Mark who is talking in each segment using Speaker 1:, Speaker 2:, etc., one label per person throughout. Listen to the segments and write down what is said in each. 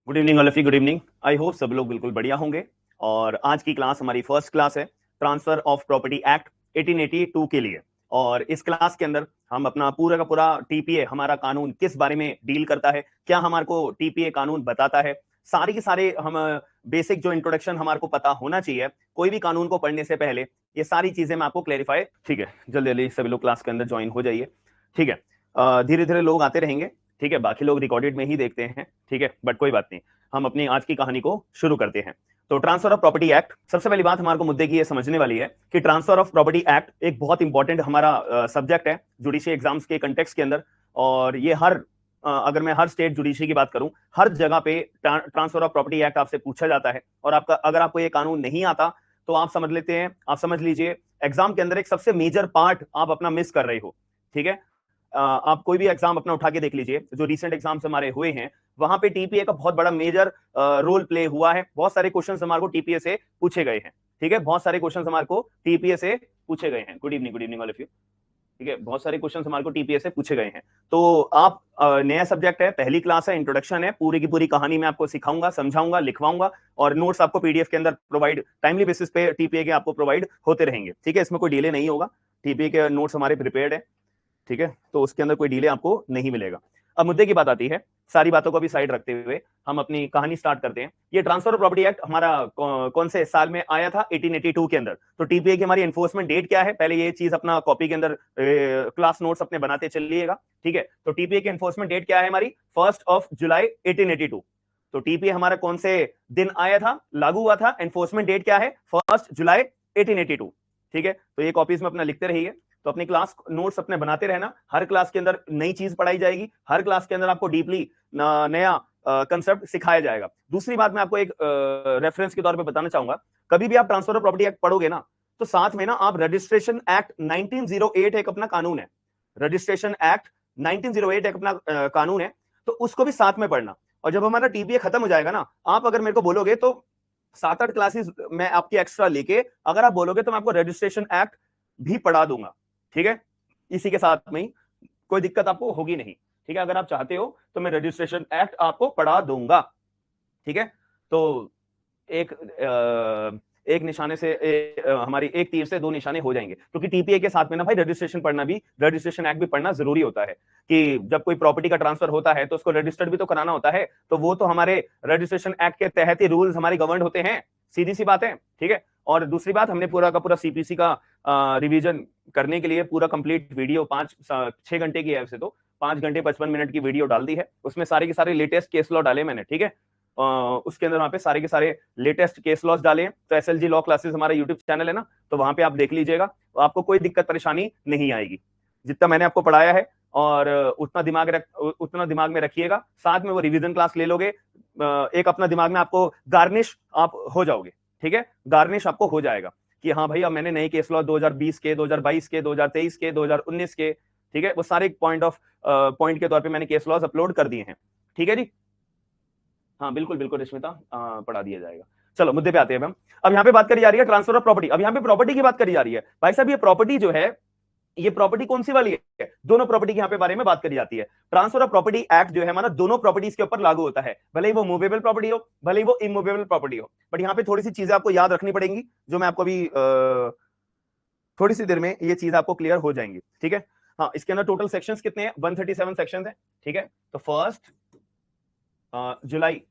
Speaker 1: Good evening all of you. Good evening. I hope सब लोग बिल्कुल बढ़िया होंगे। और आज की क्लास हमारी फर्स्ट क्लास है ट्रांसफर ऑफ प्रॉपर्टी एक्ट 1882 के लिए। और इस क्लास के अंदर हम अपना पूरा का पूरा टीपीए हमारा कानून किस बारे में डील करता है, क्या हमारे को टीपीए कानून बताता है, सारे के सारे हम बेसिक जो इंट्रोडक्शन हमारे को पता होना चाहिए कोई भी कानून को पढ़ने से पहले, ये सारी चीजें मैं आपको क्लेरिफाई। ठीक है, जल्दी जल्दी सभी लोग क्लास के अंदर ज्वाइन हो जाइए। ठीक है, धीरे धीरे लोग आते रहेंगे। ठीक है, बाकी लोग रिकॉर्डेड में ही देखते हैं। ठीक है, बट कोई बात नहीं, हम अपनी आज की कहानी को शुरू करते हैं। तो ट्रांसफर ऑफ प्रॉपर्टी एक्ट, सबसे पहली बात हमारे को मुद्दे की ये समझने वाली है कि ट्रांसफर ऑफ प्रॉपर्टी एक्ट एक बहुत इंपॉर्टेंट हमारा सब्जेक्ट है जुडिशियल एग्जाम्स के कंटेक्स्ट के अंदर। और ये अगर मैं हर स्टेट जुडिशरी की बात करूं, हर जगह पे ट्रांसफर ऑफ प्रॉपर्टी एक्ट आपसे पूछा जाता है। और आपका अगर आपको ये कानून नहीं आता तो आप समझ लीजिए एग्जाम के अंदर एक सबसे मेजर पार्ट आप अपना मिस कर रहे हो। ठीक है, आप कोई भी एग्जाम अपना उठा के देख लीजिए, जो रिसेंट एग्जाम्स हमारे हुए हैं वहां पे टीपीए का बहुत बड़ा मेजर रोल प्ले हुआ है। बहुत सारे क्वेश्चंस हमारे को टीपीए से पूछे गए हैं। ठीक है, बहुत सारे क्वेश्चंस हमारे को टीपीए से पूछे गए हैं। Good evening all of you. ठीक है, बहुत सारे क्वेश्चंस हमारे को टीपीए से पूछे गए हैं। तो आप नया सब्जेक्ट है, पहली क्लास है, इंट्रोडक्शन है, पूरी की पूरी कहानी मैं आपको सिखाऊंगा, समझाऊंगा, लिखवाऊंगा। और नोट्स आपको पीडीएफ के अंदर प्रोवाइड टाइमली बेसिस पे टीपीए के आपको प्रोवाइड होते रहेंगे। ठीक है, इसमें कोई डिले नहीं होगा, टीपीए के नोट्स हमारे प्रिपेयर्ड है। ठीक है, तो उसके अंदर कोई डिले आपको नहीं मिलेगा। अब मुद्दे की बात आती है, सारी बातों को भी साइड रखते हुए हम अपनी कहानी स्टार्ट करते हैं। ये ट्रांसफर ऑफ प्रॉपर्टी एक्ट हमारा कौन से साल में आया था? 1882 के अंदर। तो टीपीए की हमारी एनफोर्समेंट डेट क्या है, पहले ये चीज अपना कॉपी के अंदर क्लास नोट्स अपने बनाते चलिएगा। ठीक है, तो टीपीए की एनफोर्समेंट डेट क्या है हमारी? 1 जुलाई 1882। तो टीपीए हमारा कौन से दिन आया था, लागू हुआ था? एनफोर्समेंट डेट क्या है? 1 जुलाई 1882। ठीक है, तो ये कॉपीज में अपना लिखते रहिए। तो अपनी क्लास नोट्स अपने बनाते रहना, हर क्लास के अंदर नई चीज पढ़ाई जाएगी, हर क्लास के अंदर आपको डीपली नया कंसेप्ट सिखाया जाएगा। दूसरी बात मैं आपको एक रेफरेंस के तौर पे बताना चाहूंगा, कभी भी आप ट्रांसफर ऑफ प्रॉपर्टी एक्ट पढ़ोगे ना, तो साथ में ना आप रजिस्ट्रेशन एक्ट 1908 एक अपना कानून है, रजिस्ट्रेशन एक्ट 1908 एक अपना कानून है, तो उसको भी साथ में पढ़ना। और जब हमारा टीपीए खत्म हो जाएगा ना, आप अगर मेरे को बोलोगे तो 7-8 क्लासेस मैं आपकी एक्स्ट्रा लेके, अगर आप बोलोगे तो मैं आपको रजिस्ट्रेशन एक्ट भी पढ़ा दूंगा। ठीक है, इसी के साथ में ही कोई दिक्कत आपको होगी नहीं। ठीक है, अगर आप चाहते हो तो मैं रजिस्ट्रेशन एक्ट आपको पढ़ा दूंगा। ठीक है, तो एक एक निशाने से हमारी एक तीर से दो निशाने हो जाएंगे, क्योंकि टीपीए के साथ में ना भाई रजिस्ट्रेशन एक्ट भी पढ़ना जरूरी होता है। कि जब कोई प्रॉपर्टी का ट्रांसफर होता है तो उसको रजिस्टर्ड भी तो कराना होता है, तो वो तो हमारे रजिस्ट्रेशन एक्ट के तहत ही रूल्स हमारे गवर्न होते हैं, सीधी सी बात है। ठीक है, और दूसरी बात, हमने पूरा का पूरा सीपीसी का रिवीजन करने के लिए पूरा कंप्लीट वीडियो 5-6 घंटे की है, वैसे तो 5 घंटे 55 मिनट की वीडियो डाल दी है, उसमें सारे के सारे लेटेस्ट केस लॉ डाले मैंने। ठीक है, उसके अंदर वहां पे सारे के सारे लेटेस्ट केस लॉस डाले हैं। तो एसएलजी लॉ क्लासेस हमारा यूट्यूब चैनल है ना, तो वहां पे आप देख लीजिएगा, तो आपको कोई दिक्कत परेशानी नहीं आएगी। जितना मैंने आपको पढ़ाया है और उतना दिमाग में रखिएगा, साथ में वो रिवीजन क्लास ले लोगे, एक अपना दिमाग में आपको गार्निश आप हो जाओगे। ठीक है, गार्निश आपको हो जाएगा कि हाँ भाई अब मैंने नए केस लॉ 2020 के, 2022 के, 2023 के, 2019 के, ठीक है, वो सारे पॉइंट के तौर पे मैंने केस लॉज अपलोड कर दिए हैं। ठीक है जी, हाँ बिल्कुल बिल्कुल रश्मिता, पढ़ा दिया जाएगा। चलो मुद्दे पे आते हैं हम। अब यहाँ पे बात करी जा रही है ट्रांसफर ऑफ प्रॉपर्टी। अब यहाँ पे प्रॉपर्टी की बात करी जा रही है। भाई साहब, ये प्रॉपर्टी जो है, ये प्रॉपर्टी कौन सी वाली है? दोनों प्रॉपर्टी के यहाँ पे बारे में बात करी जाती है। ट्रांसफर ऑफ प्रॉपर्टी एक्ट जो है हमारा दोनों प्रॉपर्टीज के ऊपर लागू होता है, भले ही वो मूवेबल प्रॉपर्टी हो, भले ही वो इमूवेबल प्रॉपर्टी हो। बट यहाँ पे थोड़ी सी चीजें आपको याद रखनी पड़ेंगी, जो मैं आपको अभी थोड़ी सी देर में ये चीज आपको क्लियर हो जाएंगी। ठीक है, हाँ, इसके अंदर टोटल सेक्शंस कितने हैं? 137 सेक्शंस हैं। ठीक है, तो 1 जुलाई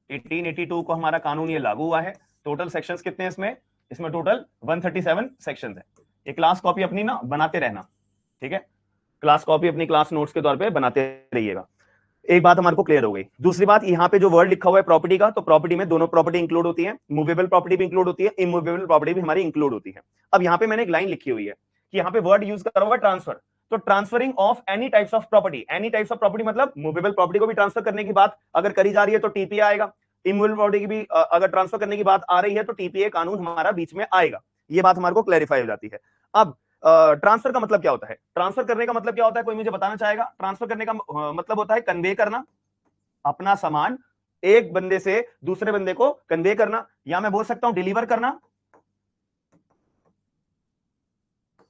Speaker 1: 1882 को हमारा कानून ये लागू हुआ है। टोटल सेक्शंस कितने हैं इसमें? इसमें टोटल 137 सेक्शंस है। ये क्लास कॉपी अपनी ना बनाते रहना। ठीक है, क्लास कॉपी अपनी क्लास नोट्स के तौर पे बनाते रहिएगा। एक बात हमारे को क्लियर हो गई। दूसरी बात, यहाँ पे जो वर्ड लिखा हुआ है प्रॉपर्टी का, तो प्रॉपर्टी में दोनों प्रॉपर्टी इंक्लूड होती है, मूवेबल प्रॉपर्टी भी इंक्लूड होती है, इमूवेबल प्रॉपर्टी भी हमारी इंक्लूड होती है। अब यहाँ पे मैंने एक लाइन लिखी हुई है कि यहाँ पे वर्ड यूज करा हुआ ट्रांसफर। तो transferring of any types of property, any types of property मतलब मूवेबल प्रॉपर्टी को भी ट्रांसफर करने की बात अगर करी जा रही है तो टीपीए आएगा, इमूवेबल प्रॉपर्टी की भी अगर ट्रांसफर करने की बात आ रही है तो टीपीए कानून हमारा बीच में आएगा। ये बात हमारे को क्लैरिफाई हो जाती है। अब ट्रांसफर का मतलब क्या होता है? ट्रांसफर करने का मतलब क्या होता है, कोई मुझे बताना चाहेगा? ट्रांसफर करने का मतलब होता है कन्वे करना, अपना सामान एक बंदे से दूसरे बंदे को कन्वे करना, या मैं बोल सकता हूं डिलीवर करना।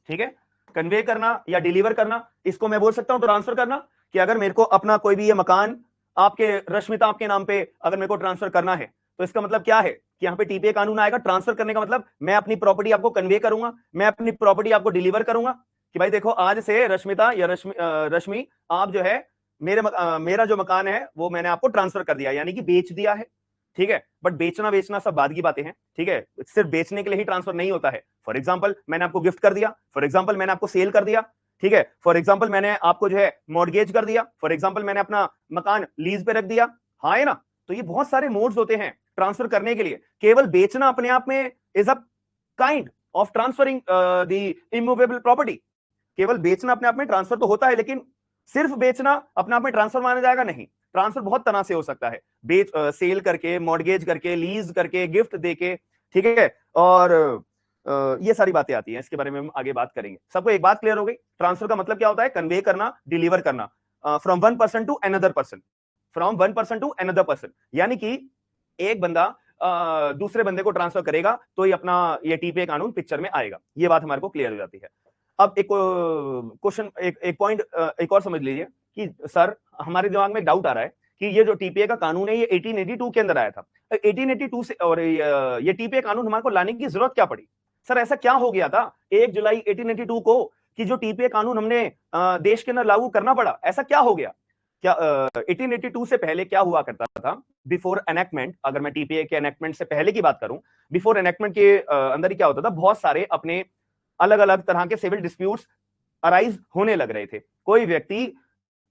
Speaker 1: ठीक है, कन्वे करना या डिलीवर करना, इसको मैं बोल सकता हूं ट्रांसफर करना। कि अगर मेरे को अपना कोई भी ये मकान आपके रश्मिता आपके नाम पे अगर मेरे को ट्रांसफर करना है, तो इसका मतलब क्या है कि यहाँ पे टीपीए कानून आएगा। ट्रांसफर करने का मतलब मैं अपनी प्रॉपर्टी आपको कन्वे करूंगा, मैं अपनी प्रॉपर्टी आपको डिलीवर करूंगा कि भाई देखो आज से रश्मिता या रश्मि आप जो है मेरा जो मकान है वो मैंने आपको ट्रांसफर कर दिया, यानी कि बेच दिया है। ठीक है, बट बेचना बेचना सब बाद की बातें हैं। ठीक है, सिर्फ बेचने के लिए ही ट्रांसफर नहीं होता है। फॉर एग्जांपल मैंने आपको गिफ्ट कर दिया, फॉर एग्जांपल मैंने आपको सेल कर दिया, ठीक है, फॉर एग्जांपल मैंने आपको जो है मॉर्गेज कर दिया, फॉर एग्जांपल मैंने अपना मकान लीज पे रख दिया। हाँ है ना? तो ये बहुत सारे मोड्स होते हैं ट्रांसफर करने के लिए। केवल बेचना अपने आप में is a kind of transferring the immovable property. केवल बेचना अपने आप में ट्रांसफर तो होता है, लेकिन सिर्फ बेचना अपने आप में ट्रांसफर माना जाएगा नहीं। ट्रांसफर बहुत तरह से हो सकता है, सेल करके, मॉर्गेज करके, लीज करके, गिफ्ट देके। ठीक है, और ये सारी बातें आती हैं, इसके बारे में हम आगे बात करेंगे। सबको एक बात क्लियर हो गई? ट्रांसफर का मतलब क्या होता है? कन्वे करना, डिलीवर करना from one person to another person, from one person to another person. यानी कि एक बंदा दूसरे बंदे को ट्रांसफर करेगा तो ये अपना ये टीपीए कानून पिक्चर में आएगा। ये बात हमारे को क्लियर हो जाती है। अब एक क्वेश्चन, एक पॉइंट एक और समझ लीजिए कि सर हमारे दिमाग में डाउट आ रहा है कि ये जो टीपीए का कानून है ये 1882 के अंदर आया था। 1882 से और ये टीपीए कानून हमारे को लाने की जरूरत क्या पड़ी? सर ऐसा क्या हो गया था 1 जुलाई 1882 को कि जो टीपीए कानून हमने देश के अंदर लागू करना पड़ा? ऐसा क्या हो गया? क्या 1882 से पहले क्या हुआ करता था? बिफोर एनेक्टमेंट, अगर मैं टीपीए के एनेक्टमेंट से पहले की बात करूं, बिफोर एनेक्टमेंट के अंदर ही क्या होता था? बहुत सारे अपने अलग अलग तरह के सिविल डिस्प्यूट्स अराइज होने लग रहे थे। कोई व्यक्ति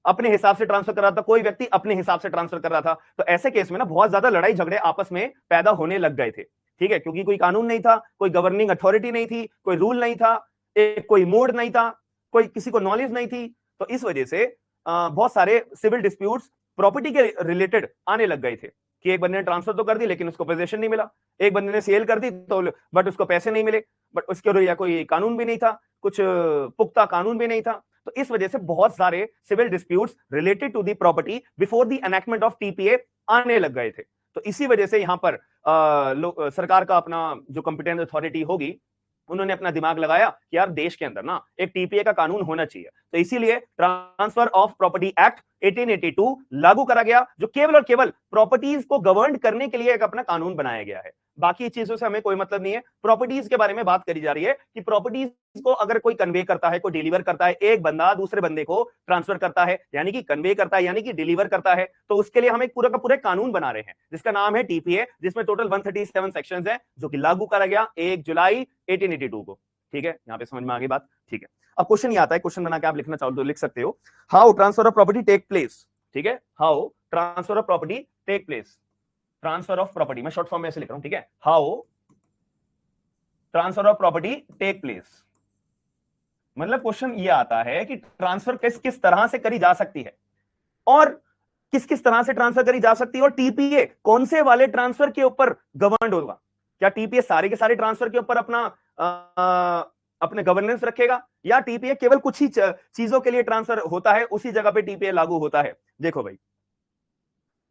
Speaker 1: अपने हिसाब से ट्रांसफर कर रहा था, कोई व्यक्ति अपने हिसाब से ट्रांसफर कर रहा था। तो ऐसे केस में ना बहुत ज्यादा लड़ाई झगड़े आपस में पैदा होने लग गए थे। ठीक है, क्योंकि कोई कानून नहीं था, कोई गवर्निंग अथॉरिटी नहीं थी, कोई रूल नहीं था, कोई मोड नहीं था, कोई किसी को नॉलेज नहीं थी। तो इस वजह से बहुत सारे सिविल डिस्प्यूट्स प्रॉपर्टी के रिलेटेड आने लग गए थे कि एक बंदे ने ट्रांसफर तो कर दी लेकिन उसको पोजीशन नहीं मिला, एक बंदे ने सेल कर दी तो बट उसको पैसे नहीं मिले, बट उसके या कोई कानून भी नहीं था, कुछ पुख्ता कानून भी नहीं था। तो इस वजह से बहुत सारे civil disputes related to the property before the enactment of TPA आने लग गए थे। तो इसी वजह से यहां पर सरकार का अपना जो कॉम्पिटेंट अथॉरिटी होगी, उन्होंने अपना दिमाग लगाया कि यार देश के अंदर ना एक टीपीए का कानून होना चाहिए। तो इसीलिए ट्रांसफर ऑफ प्रॉपर्टी एक्ट 1882 लागू करा गया, जो केवल और केवल प्रॉपर्टीज को गवर्न करने के लिए एक अपना कानून बनाया गया है। बाकी चीजों से हमें कोई मतलब नहीं है। प्रॉपर्टीज के बारे में बात करी जा रही है कि प्रॉपर्टीज को अगर कोई कन्वे करता है, कोई डिलीवर करता है, एक बंदा दूसरे बंदे को ट्रांसफर करता है, यानी कि कन्वे करता है, यानी कि डिलीवर करता है, तो उसके लिए हम एक पूरा का पूरा कानून बना रहे हैं जिसका नाम है टीपीए, जिसमें टोटल 137 सेक्शंस हैं, जो कि लागू करा गया 1 जुलाई 1882 को। ठीक है, यहां पे समझ में आ गई बात? ठीक है, अब क्वेश्चन ये आता है, क्वेश्चन बना के आप लिखना चाहो तो लिख सकते हो। How transfer of property take place? ठीक है, how transfer of property take place. Transfer of property मैं शॉर्ट फॉर्म में ऐसे लिख रहा हूं। ठीक है, how transfer of property take place, मतलब क्वेश्चन ये आता है कि ट्रांसफर किस किस तरह से करी जा सकती है और किस किस तरह से ट्रांसफर करी जा सकती है, और टीपीए कौन से वाले ट्रांसफर के ऊपर गवर्नड होगा? क्या टीपीए सारे के सारे ट्रांसफर के ऊपर अपना अपने गवर्नेंस रखेगा, या टीपीए केवल कुछ ही चीजों के लिए ट्रांसफर होता है, उसी जगह पे टीपीए लागू होता है? देखो भाई,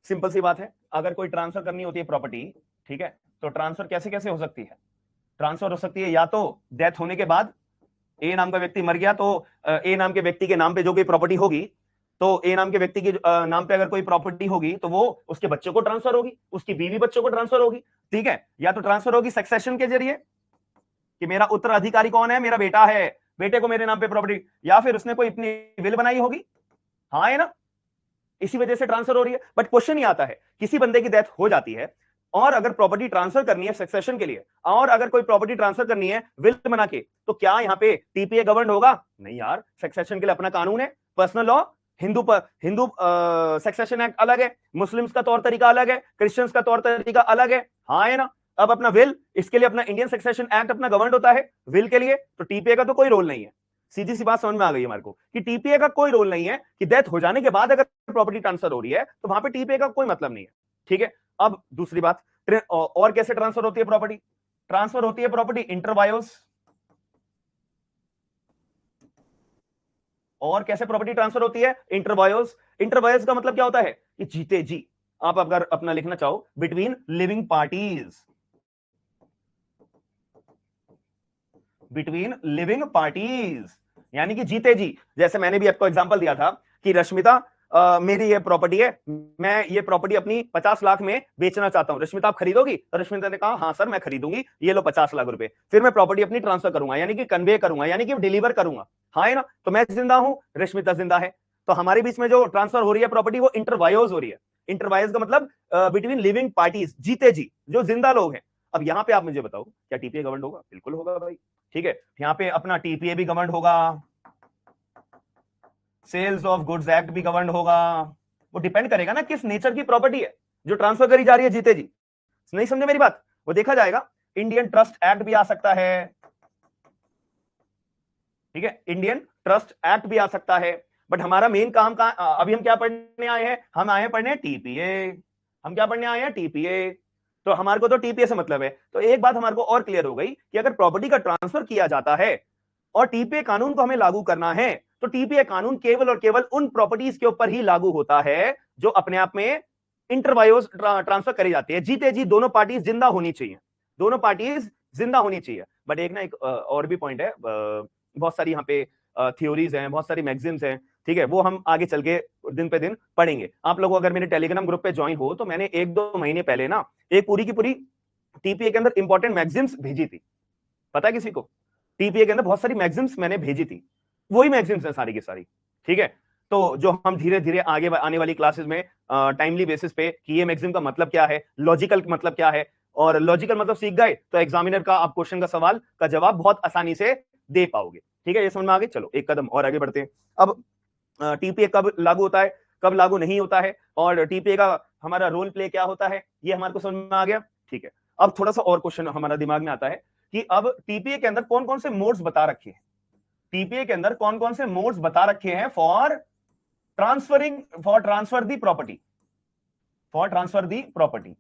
Speaker 1: सिंपल सी बात है, अगर कोई ट्रांसफर करनी होती है प्रॉपर्टी, ठीक है, तो ट्रांसफर कैसे कैसे हो सकती है? ट्रांसफर हो सकती है या तो डेथ होने के बाद, ए नाम का व्यक्ति मर गया तो ए नाम के व्यक्ति के नाम पे जो कोई प्रॉपर्टी होगी, तो ए नाम के व्यक्ति के नाम पे अगर कोई प्रॉपर्टी होगी तो वो उसके बच्चों को ट्रांसफर होगी, उसकी बीवी बच्चों को ट्रांसफर होगी। ठीक है, या तो ट्रांसफर होगी सक्सेशन के जरिए कि मेरा उत्तराधिकारी कौन है, मेरा बेटा है, बेटे को मेरे नाम पे प्रॉपर्टी, या फिर उसने कोई अपनी विल बनाई होगी। हाँ है ना? इसी वजह से ट्रांसफर हो रही है। बट क्वेश्चन ये आता है, किसी बंदे की डेथ हो जाती है और अगर प्रॉपर्टी ट्रांसफर करनी है सक्सेशन के लिए, और अगर कोई प्रॉपर्टी ट्रांसफर करनी है विल बना के, तो क्या यहां पे टीपीए गवर्न होगा? नहीं यार, सक्सेशन के लिए अपना कानून है, personal law. Hindu succession act अलग है, मुस्लिम्स का तौर तरीका अलग है, क्रिश्चियंस का तौर तरीका अलग है। हाँ है ना? अब अपना विल, इसके लिए अपना इंडियन सक्सेशन एक्ट अपना गवर्न होता है विल के लिए, तो टीपीए का तो कोई रोल नहीं है। सीधी सी बात समझ में आ गई हमारे को कि टीपीए का कोई रोल नहीं है कि डेथ हो जाने के बाद अगर प्रॉपर्टी ट्रांसफर हो रही है तो वहां पे टीपीए का कोई मतलब नहीं है। ठीक है, अब दूसरी बात, और कैसे ट्रांसफर होती है प्रॉपर्टी? ट्रांसफर होती है प्रॉपर्टी इंटरवायोस। और कैसे प्रॉपर्टी ट्रांसफर होती है? इंटरवायोस। इंटरवायोस का मतलब क्या होता है कि जीते जी, आप अगर अपना लिखना चाहो, between living parties, between living parties, यानी कि जीते जी। जैसे मैंने भी आपको एग्जांपल दिया था कि रश्मिता मेरी ये प्रॉपर्टी है, मैं ये प्रॉपर्टी अपनी 50 लाख में बेचना चाहता हूं, रश्मिता आप खरीदोगी? तो रश्मिता ने कहा हाँ सर मैं खरीदूंगी, ये लो 50 लाख रुपए। फिर मैं प्रॉपर्टी अपनी ट्रांसफर करूंगा, यानी कि कन्वे करूंगा, यानी कि डिलीवर करूंगा, हाँ है ना? तो मैं जिंदा हूं, रश्मिता जिंदा है, तो हमारे बीच में जो ट्रांसफर हो रही है प्रॉपर्टी वो इंटरवायोज हो रही है। इंटरवायोज का मतलब बिटवीन लिविंग पार्टीज, जीते जी, जो जिंदा लोग हैं। अब यहाँ पे आप मुझे बताओ क्या टीपीए गवर्न होगा? बिल्कुल होगा भाई, ठीक है। यहाँ पे अपना टीपीए भी गवर्न होगा, सेल्स ऑफ गुड्स एक्ट भी गवर्न होगा। वो डिपेंड करेगा ना किस नेचर की प्रॉपर्टी है जो ट्रांसफर करी जा रही है, जीते जी। नहीं समझे मेरी बात? वो देखा जाएगा। इंडियन ट्रस्ट एक्ट भी आ सकता है, ठीक है, इंडियन ट्रस्ट एक्ट भी आ सकता है। बट हमारा मेन काम का अभी हम क्या पढ़ने आए हैं? हम आए हैं पढ़ने टीपीए। हम क्या पढ़ने आए हैं? टीपीए। तो हमारे को तो टीपीए से मतलब है। तो एक बात हमारे को और क्लियर हो गई कि अगर प्रॉपर्टी का ट्रांसफर किया जाता है और टीपीए कानून को हमें लागू करना है, तो टीपीए कानून केवल और केवल उन प्रॉपर्टीज के ऊपर ही लागू होता है जो अपने आप में इंटरवायोज ट्रांसफर करी जाती है, जीते जी दोनों पार्टीज जिंदा होनी चाहिए, दोनों पार्टीज जिंदा होनी चाहिए। बट एक ना एक और भी पॉइंट है, बहुत सारी यहाँ पे थ्योरीज हैं, बहुत सारी मैगजीन्स हैं, ठीक है, वो हम आगे चल के दिन पे दिन पढ़ेंगे। आप लोग अगर मेरे टेलीग्राम ग्रुप पे ज्वाइन हो तो मैंने 1-2 महीने पहले ना एक पूरी की पूरी टीपीए के अंदर इंपॉर्टेंट मैगजीन्स भेजी थी। पता है किसी को? टीपीए के अंदर बहुत सारी मैगजीन्स मैंने भेजी थी, वही मैगजीन्स हैं सारी की सारी, ठीक है। तो जो हम धीरे धीरे आगे आने वाली क्लासेस में टाइमली बेसिस पे कि ये मैगजीन का मतलब क्या है, लॉजिकल मतलब क्या है, और लॉजिकल मतलब सीख गए तो एग्जामिनर का आप क्वेश्चन का सवाल का जवाब बहुत आसानी से दे पाओगे, ठीक है। ये समझ में आ गई? चलो एक कदम और आगे बढ़ते हैं। अब टीपीए कब लागू होता है, कब लागू नहीं होता है, और टीपीए का हमारा रोल प्ले क्या होता है, ये हमारे को समझ में आ गया, ठीक है। अब थोड़ा सा और क्वेश्चन हमारा दिमाग में आता है कि अब टीपीए के अंदर कौन कौन से मोड्स बता रखे हैं, टीपीए के अंदर कौन कौन से मोड्स बता रखे हैं for transfer the property, for transfer the property.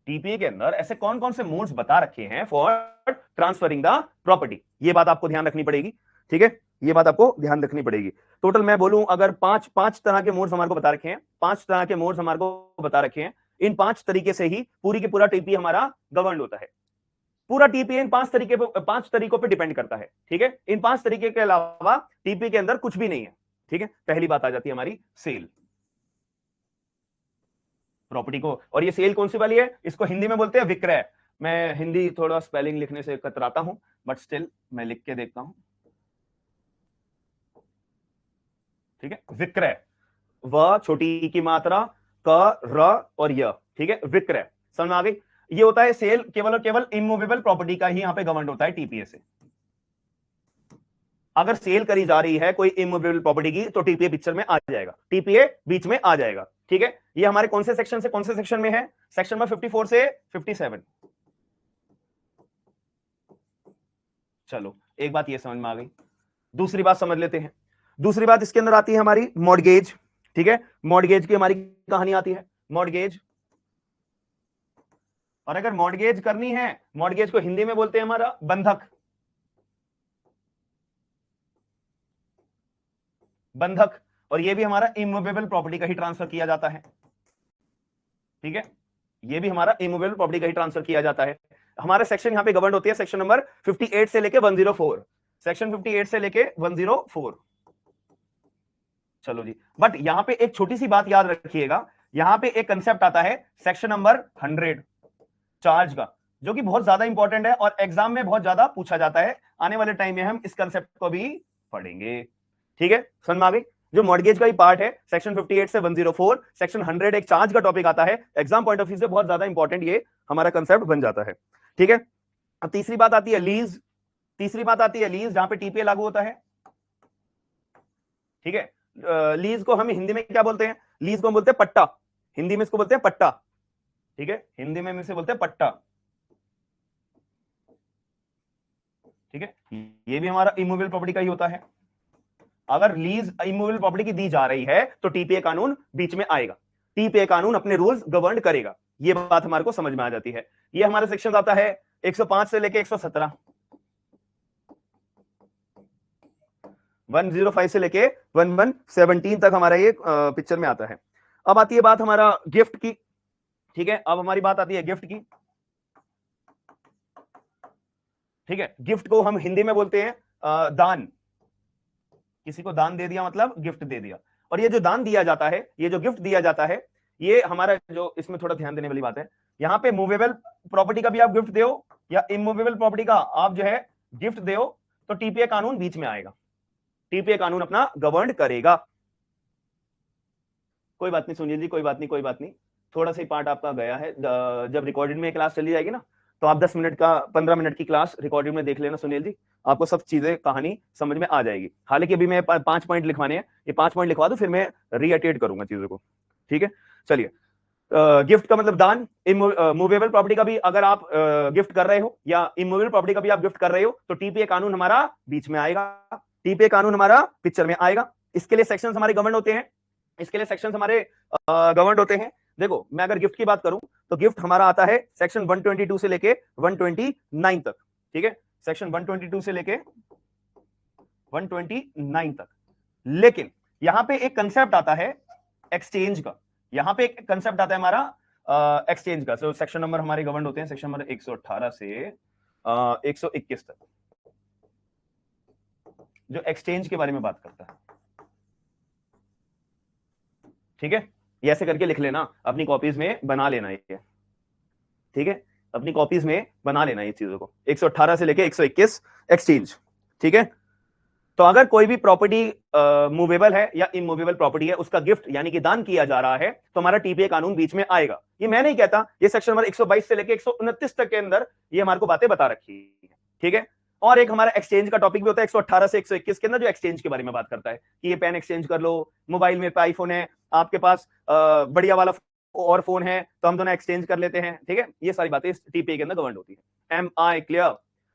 Speaker 1: TPA के अंदर ऐसे कौन कौन से मोड्स बता रखे हैं फॉर ट्रांसफरिंग द प्रॉपर्टी, ये बात आपको ध्यान रखनी पड़ेगी, ठीक है, ये बात आपको ध्यान रखनी पड़ेगी। टोटल मैं बोलूं अगर पांच तरह के मोड्स हमारे को बता रखे हैं, 5 तरह के मोड्स हमारे को बता रखे हैं, इन 5 तरीके से ही पूरी की पूरा टीपीए हमारा गवर्न होता है। पूरा टीपीए इन 5 तरीकों पे डिपेंड करता है, ठीक है। इन 5 तरीके के अलावा टीपीए के अंदर कुछ भी नहीं है, ठीक है। पहली बात आ जाती है हमारी सेल, प्रॉपर्टी को, और ये सेल कौन सी वाली है? इसको हिंदी में बोलते हैं विक्रय। मैं हिंदी थोड़ा स्पेलिंग लिखने से कतराता हूं, बट स्टिल मैं लिख के देखता हूं, ठीक है। विक्रय, व छोटी की मात्रा, क र और य, ठीक है, विक्रय। समझ में आ गई? ये होता है सेल, केवल और केवल इमूवेबल प्रॉपर्टी का ही यहां पे गवर्न होता है टीपीए से। अगर सेल करी जा रही है कोई इमूवेबल प्रॉपर्टी की तो टीपीए पिक्चर में आ जाएगा, टीपीए बीच में आ जाएगा, ठीक है। ये हमारे कौन से सेक्शन से कौन से सेक्शन में है? सेक्शन नंबर 54 से 57। चलो एक बात ये समझ में आ गई, दूसरी बात समझ लेते हैं। दूसरी बात इसके अंदर आती है हमारी मॉर्गेज, ठीक है। मॉर्गेज की हमारी कहानी आती है, मॉर्गेज। और अगर मॉर्गेज करनी है, मॉर्गेज को हिंदी में बोलते हैं हमारा बंधक, बंधक। और ये भी हमारा इमूवेबल प्रॉपर्टी का ही ट्रांसफर किया जाता है, ठीक है, ये भी हमारा इमूवेबल प्रॉपर्टी का ही ट्रांसफर किया जाता है। हमारे सेक्शन यहां पे गवर्न होती है सेक्शन नंबर 58 से लेके 104, सेक्शन 58 से लेके 104। चलो जी, बट यहां पे एक छोटी सी बात याद रखिएगा, यहां पे एक कंसेप्ट आता है सेक्शन नंबर 100 चार्ज का, जो कि बहुत ज्यादा इंपॉर्टेंट है और एग्जाम में बहुत ज्यादा पूछा जाता है। आने वाले टाइम में हम इस कंसेप्ट को भी पढ़ेंगे, ठीक है। समझ में आ गई? जो मॉर्गेज का ही पार्ट है सेक्शन 58 से 104, सेक्शन 100 एक चार्ज का टॉपिक आता है, एग्जाम पॉइंट ऑफ व्यू से बहुत ज्यादा इंपॉर्टेंट ये हमारा कंसेप्ट बन जाता है, ठीक है। अब तीसरी बात आती है लीज, तीसरी बात आती है लीज, जहां पे टीपीए लागू होता है, ठीक है। लीज को हम हिंदी में क्या बोलते हैं? लीज को हम बोलते हैं पट्टा, हिंदी में इसको बोलते हैं पट्टा, ठीक है, हिंदी में इसे बोलते हैं पट्टा, ठीक है। ये भी हमारा इमूवेबल प्रॉपर्टी का ही होता है। अगर लीज इमूवेबल प्रॉपर्टी की दी जा रही है तो टीपीए कानून बीच में आएगा, टीपीए कानून अपने रूल्स गवर्न करेगा, ये बात हमारे को समझ में आ जाती है। ये हमारे सेक्शन आता है 105 से लेके 117, 105 से लेके 1117 तक हमारा ये पिक्चर में आता है। अब आती है बात हमारा गिफ्ट की, ठीक है। अब हमारी बात आती है गिफ्ट की, ठीक है। गिफ्ट को हम हिंदी में बोलते हैं दान, किसी को दान दे दिया मतलब गिफ्ट दे दिया। और ये जो दान दिया जाता है, ये जो गिफ्ट दिया जाता है, ये हमारा जो इसमें थोड़ा ध्यान देने वाली बात है, यहाँ पे मूवेबल प्रॉपर्टी का भी आप गिफ्ट दो या इमूवेबल प्रॉपर्टी का आप जो है गिफ्ट दो, तो टीपीए कानून बीच में आएगा, टीपीए कानून अपना गवर्न करेगा। कोई बात नहीं सुनील जी, कोई बात नहीं, कोई बात नहीं, थोड़ा सा ही पार्ट आपका गया है। जब रिकॉर्डेड में क्लास चली जाएगी ना, तो आप 10 मिनट का 15 मिनट की क्लास रिकॉर्डेड में देख लेना सुनील जी, आपको सब चीजें कहानी समझ में आ जाएगी। हालांकि अभी मैं 5 पॉइंट लिखवाने हैं, ये 5 पॉइंट लिखवा दो, फिर मैं रीअटेट करूंगा चीजों को, ठीक है। चलिए, गिफ्ट का मतलब दान, मूवेबल प्रॉपर्टी का भी अगर आप गिफ्ट कर रहे हो या इमूवेबल प्रॉपर्टी का भी आप गिफ्ट कर रहे हो, तो टीपीए कानून हमारा बीच में आएगा, टीपीए कानून हमारा पिक्चर में आएगा। इसके लिए सेक्शंस हमारे गवर्न होते हैं, इसके लिए सेक्शंस हमारे गवर्न होते हैं। देखो, मैं अगर गिफ्ट की बात करूं तो गिफ्ट हमारा आता है सेक्शन 122 से लेके 129 तक, ठीक है, सेक्शन 122 से लेके 129 तक। लेकिन यहां पे एक कंसेप्ट आता है एक्सचेंज का, यहां पे एक कंसेप्ट आता है हमारा एक्सचेंज का। सो सेक्शन नंबर हमारे गवर्न होते हैं सेक्शन नंबर 118 से 121 तक, जो एक्सचेंज के बारे में बात करता है, ठीक है। ये ऐसे करके लिख लेना, अपनी कॉपीज में बना लेना ये, ठीक है, अपनी कॉपीज में बना लेना ये चीजों को। 118 से लेके 121 एक्सचेंज, ठीक है। तो अगर कोई भी प्रॉपर्टी मूवेबल है या इमूवेबल प्रॉपर्टी है, उसका गिफ्ट यानी कि दान किया जा रहा है, तो हमारा टीपीए कानून बीच में आएगा। ये मैं नहीं कहता, ये सेक्शन नंबर 122 से लेके 129 तक के अंदर ये हमारे को बातें बता रखी है, ठीक है। और एक हमारा एक्सचेंज का टॉपिक भी होता है 118 से 121 के अंदर, जो एक्सचेंज के बारे में बात करता है कि ये पेन एक्सचेंज कर लो, मोबाइल में आईफोन है, आपके पास बढ़िया वाला और फोन है, तो हम दोनों एक्सचेंज कर लेते हैं, ठीक है। ये सारी बातें इस टीपीए के अंदर गवर्न होती है। Am I clear?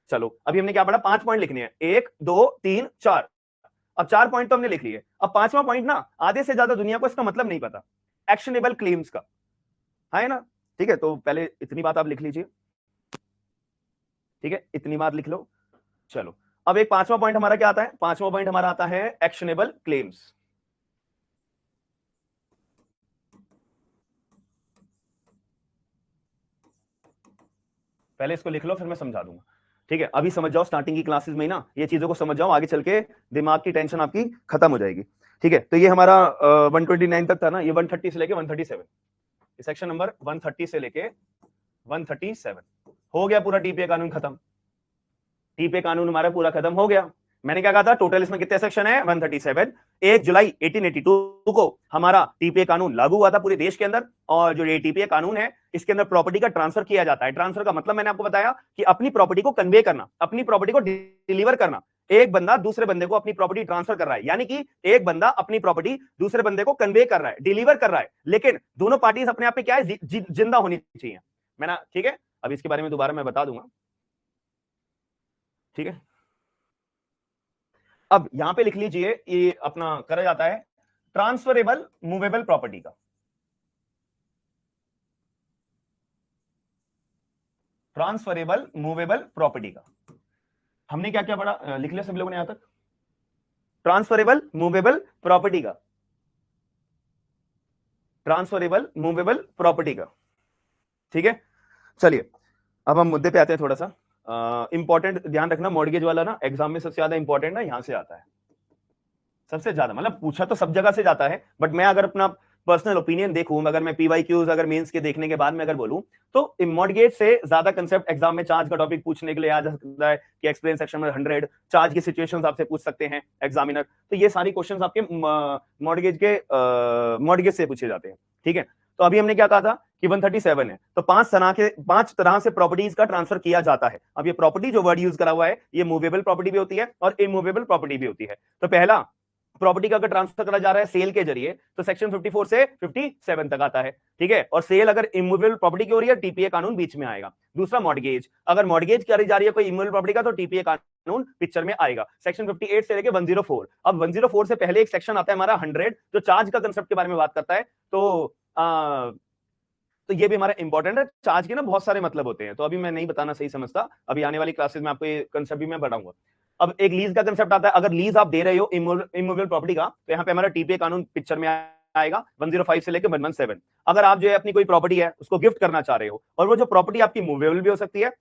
Speaker 1: चलो, अभी हमने क्या पढ़ा, 5 पॉइंट लिखने हैं, 1 2 3 4। अब 4 पॉइंट तो हमने लिख लिए, अब 5वां पॉइंट ना आधे से ज्यादा दुनिया को इसका मतलब नहीं पता, एक्शनेबल क्लेम्स का, है ना, ठीक है। तो पहले इतनी बात आप लिख लीजिए, ठीक है, इतनी बात लिख लो। चलो, अब एक 5वां पॉइंट हमारा क्या आता है, 5वां पॉइंट हमारा आता है एक्शनेबल क्लेम्स। पहले इसको लिख लो, फिर मैं समझा दूंगा, ठीक है। अभी समझ जाओ, स्टार्टिंग की क्लासेस में ही ना ये चीजों को समझ जाओ, आगे चल के दिमाग की टेंशन आपकी खत्म हो जाएगी, ठीक है। तो ये हमारा 129 तक था ना, ये 130 से लेके 137, सेक्शन नंबर 130 से लेके 137 हो गया पूरा टीपीए कानून खत्म, टीपीए कानून हमारा पूरा खत्म हो गया। मैंने क्या कहा था, टोटल इसमें कितने सेक्शन है, 137। 1 जुलाई 1882 को हमारा टीपीए कानून लागू हुआ था पूरे देश के अंदर, और जो ये टीपीए कानून है, इसके अंदर प्रॉपर्टी का ट्रांसफर किया जाता है। ट्रांसफर का मतलब मैंने आपको बताया कि अपनी प्रॉपर्टी को कन्वे करना, अपनी प्रॉपर्टी को डिलीवर करना। एक बंदा दूसरे बंदे को अपनी प्रॉपर्टी ट्रांसफर कर रहा है, यानी कि एक बंदा अपनी प्रॉपर्टी दूसरे बंदे को कन्वे कर रहा है, डिलीवर कर रहा है, लेकिन दोनों पार्टीज अपने आप में क्या है, जिंदा होनी चाहिए, मैंने, ठीक है। अब इसके बारे में दोबारा मैं बता दूंगा, ठीक है। अब यहां पे लिख लीजिए, ये अपना करा जाता है ट्रांसफरेबल मूवेबल प्रॉपर्टी का, ट्रांसफरेबल मूवेबल प्रॉपर्टी का हमने क्या क्या पढ़ा, लिख लिया सब लोगों ने यहां तक, ट्रांसफरेबल मूवेबल प्रॉपर्टी का, ट्रांसफरेबल मूवेबल प्रॉपर्टी का, ठीक है। चलिए, अब हम मुद्दे पे आते हैं थोड़ा सा। इंपॉर्टेंट ध्यान रखना, मॉर्गेज वाला ना एग्जाम में सबसे ज्यादा इंपॉर्टेंट ना यहां से आता है, सबसे ज्यादा, मतलब पूछा तो सब जगह से जाता है, बट मैं अगर अपना पर्सनल ओपिनियन देखूं, अगर मैं पीवाईक्यूज अगर मेंस के देखने के बाद में अगर बोलूं, तो मॉर्गेज से ज्यादा कंसेप्ट एग्जाम में चार्ज का टॉपिक पूछने के लिए आ जा सकता है कि एक्सप्लेन सेक्शन में 100 चार्ज की सिचुएशंस आपसे पूछ सकते हैं एग्जामिनर। तो ये सारी क्वेश्चंस आपके मॉर्गेज से पूछे जाते हैं, ठीक है। तो अभी हमने क्या कहा था कि 137 है, तो 5 तरह से प्रॉपर्टीज का ट्रांसफर किया जाता है। अब ये प्रॉपर्टी जो वर्ड यूज करा हुआ है, ये मूवेबल प्रॉपर्टी भी होती है और इमूवेबल प्रॉपर्टी भी होती है। तो पहला, प्रॉपर्टी का अगर ट्रांसफर करा जा रहा है सेल के जरिए, तो सेक्शन 54 से 57 तक आता है, ठीक है। और सेल अगर इमूवेबल प्रॉपर्टी की हो रही है, टीपीए कानून बीच में आएगा। दूसरा, मॉर्गेज, अगर मॉर्गेज करी जा रही है कोई इमूवेबल प्रॉपर्टी का, तो टीपीए कानून पिक्चर में आएगा, सेक्शन 58 से लेके 104। अब 104 से पहले एक सेक्शन आता है हमारा 100, जो चार्ज का कंसेप्ट के बारे में बात करता है। तो ये भी हमारा इंपॉर्टेंट है। चार्ज के ना बहुत सारे मतलब होते हैं, तो अभी मैं नहीं बताना सही समझता, अभी आने वाली क्लासेस में आपको ये कंसेप्ट भी मैं बताऊंगा। अब एक लीज का कंसेप्ट आता है, अगर लीज आप दे रहे हो इमूवेबल प्रॉपर्टी का, तो यहाँ पे हमारा टीपीए कानून पिक्चर में आएगा, 105 से लेकर 117। अगर आप जो है अपनी कोई प्रॉपर्टी है उसको गिफ्ट करना चाह रहे हो, और वो जो प्रॉपर्टी आपकी मूवेबल भी हो सकती है,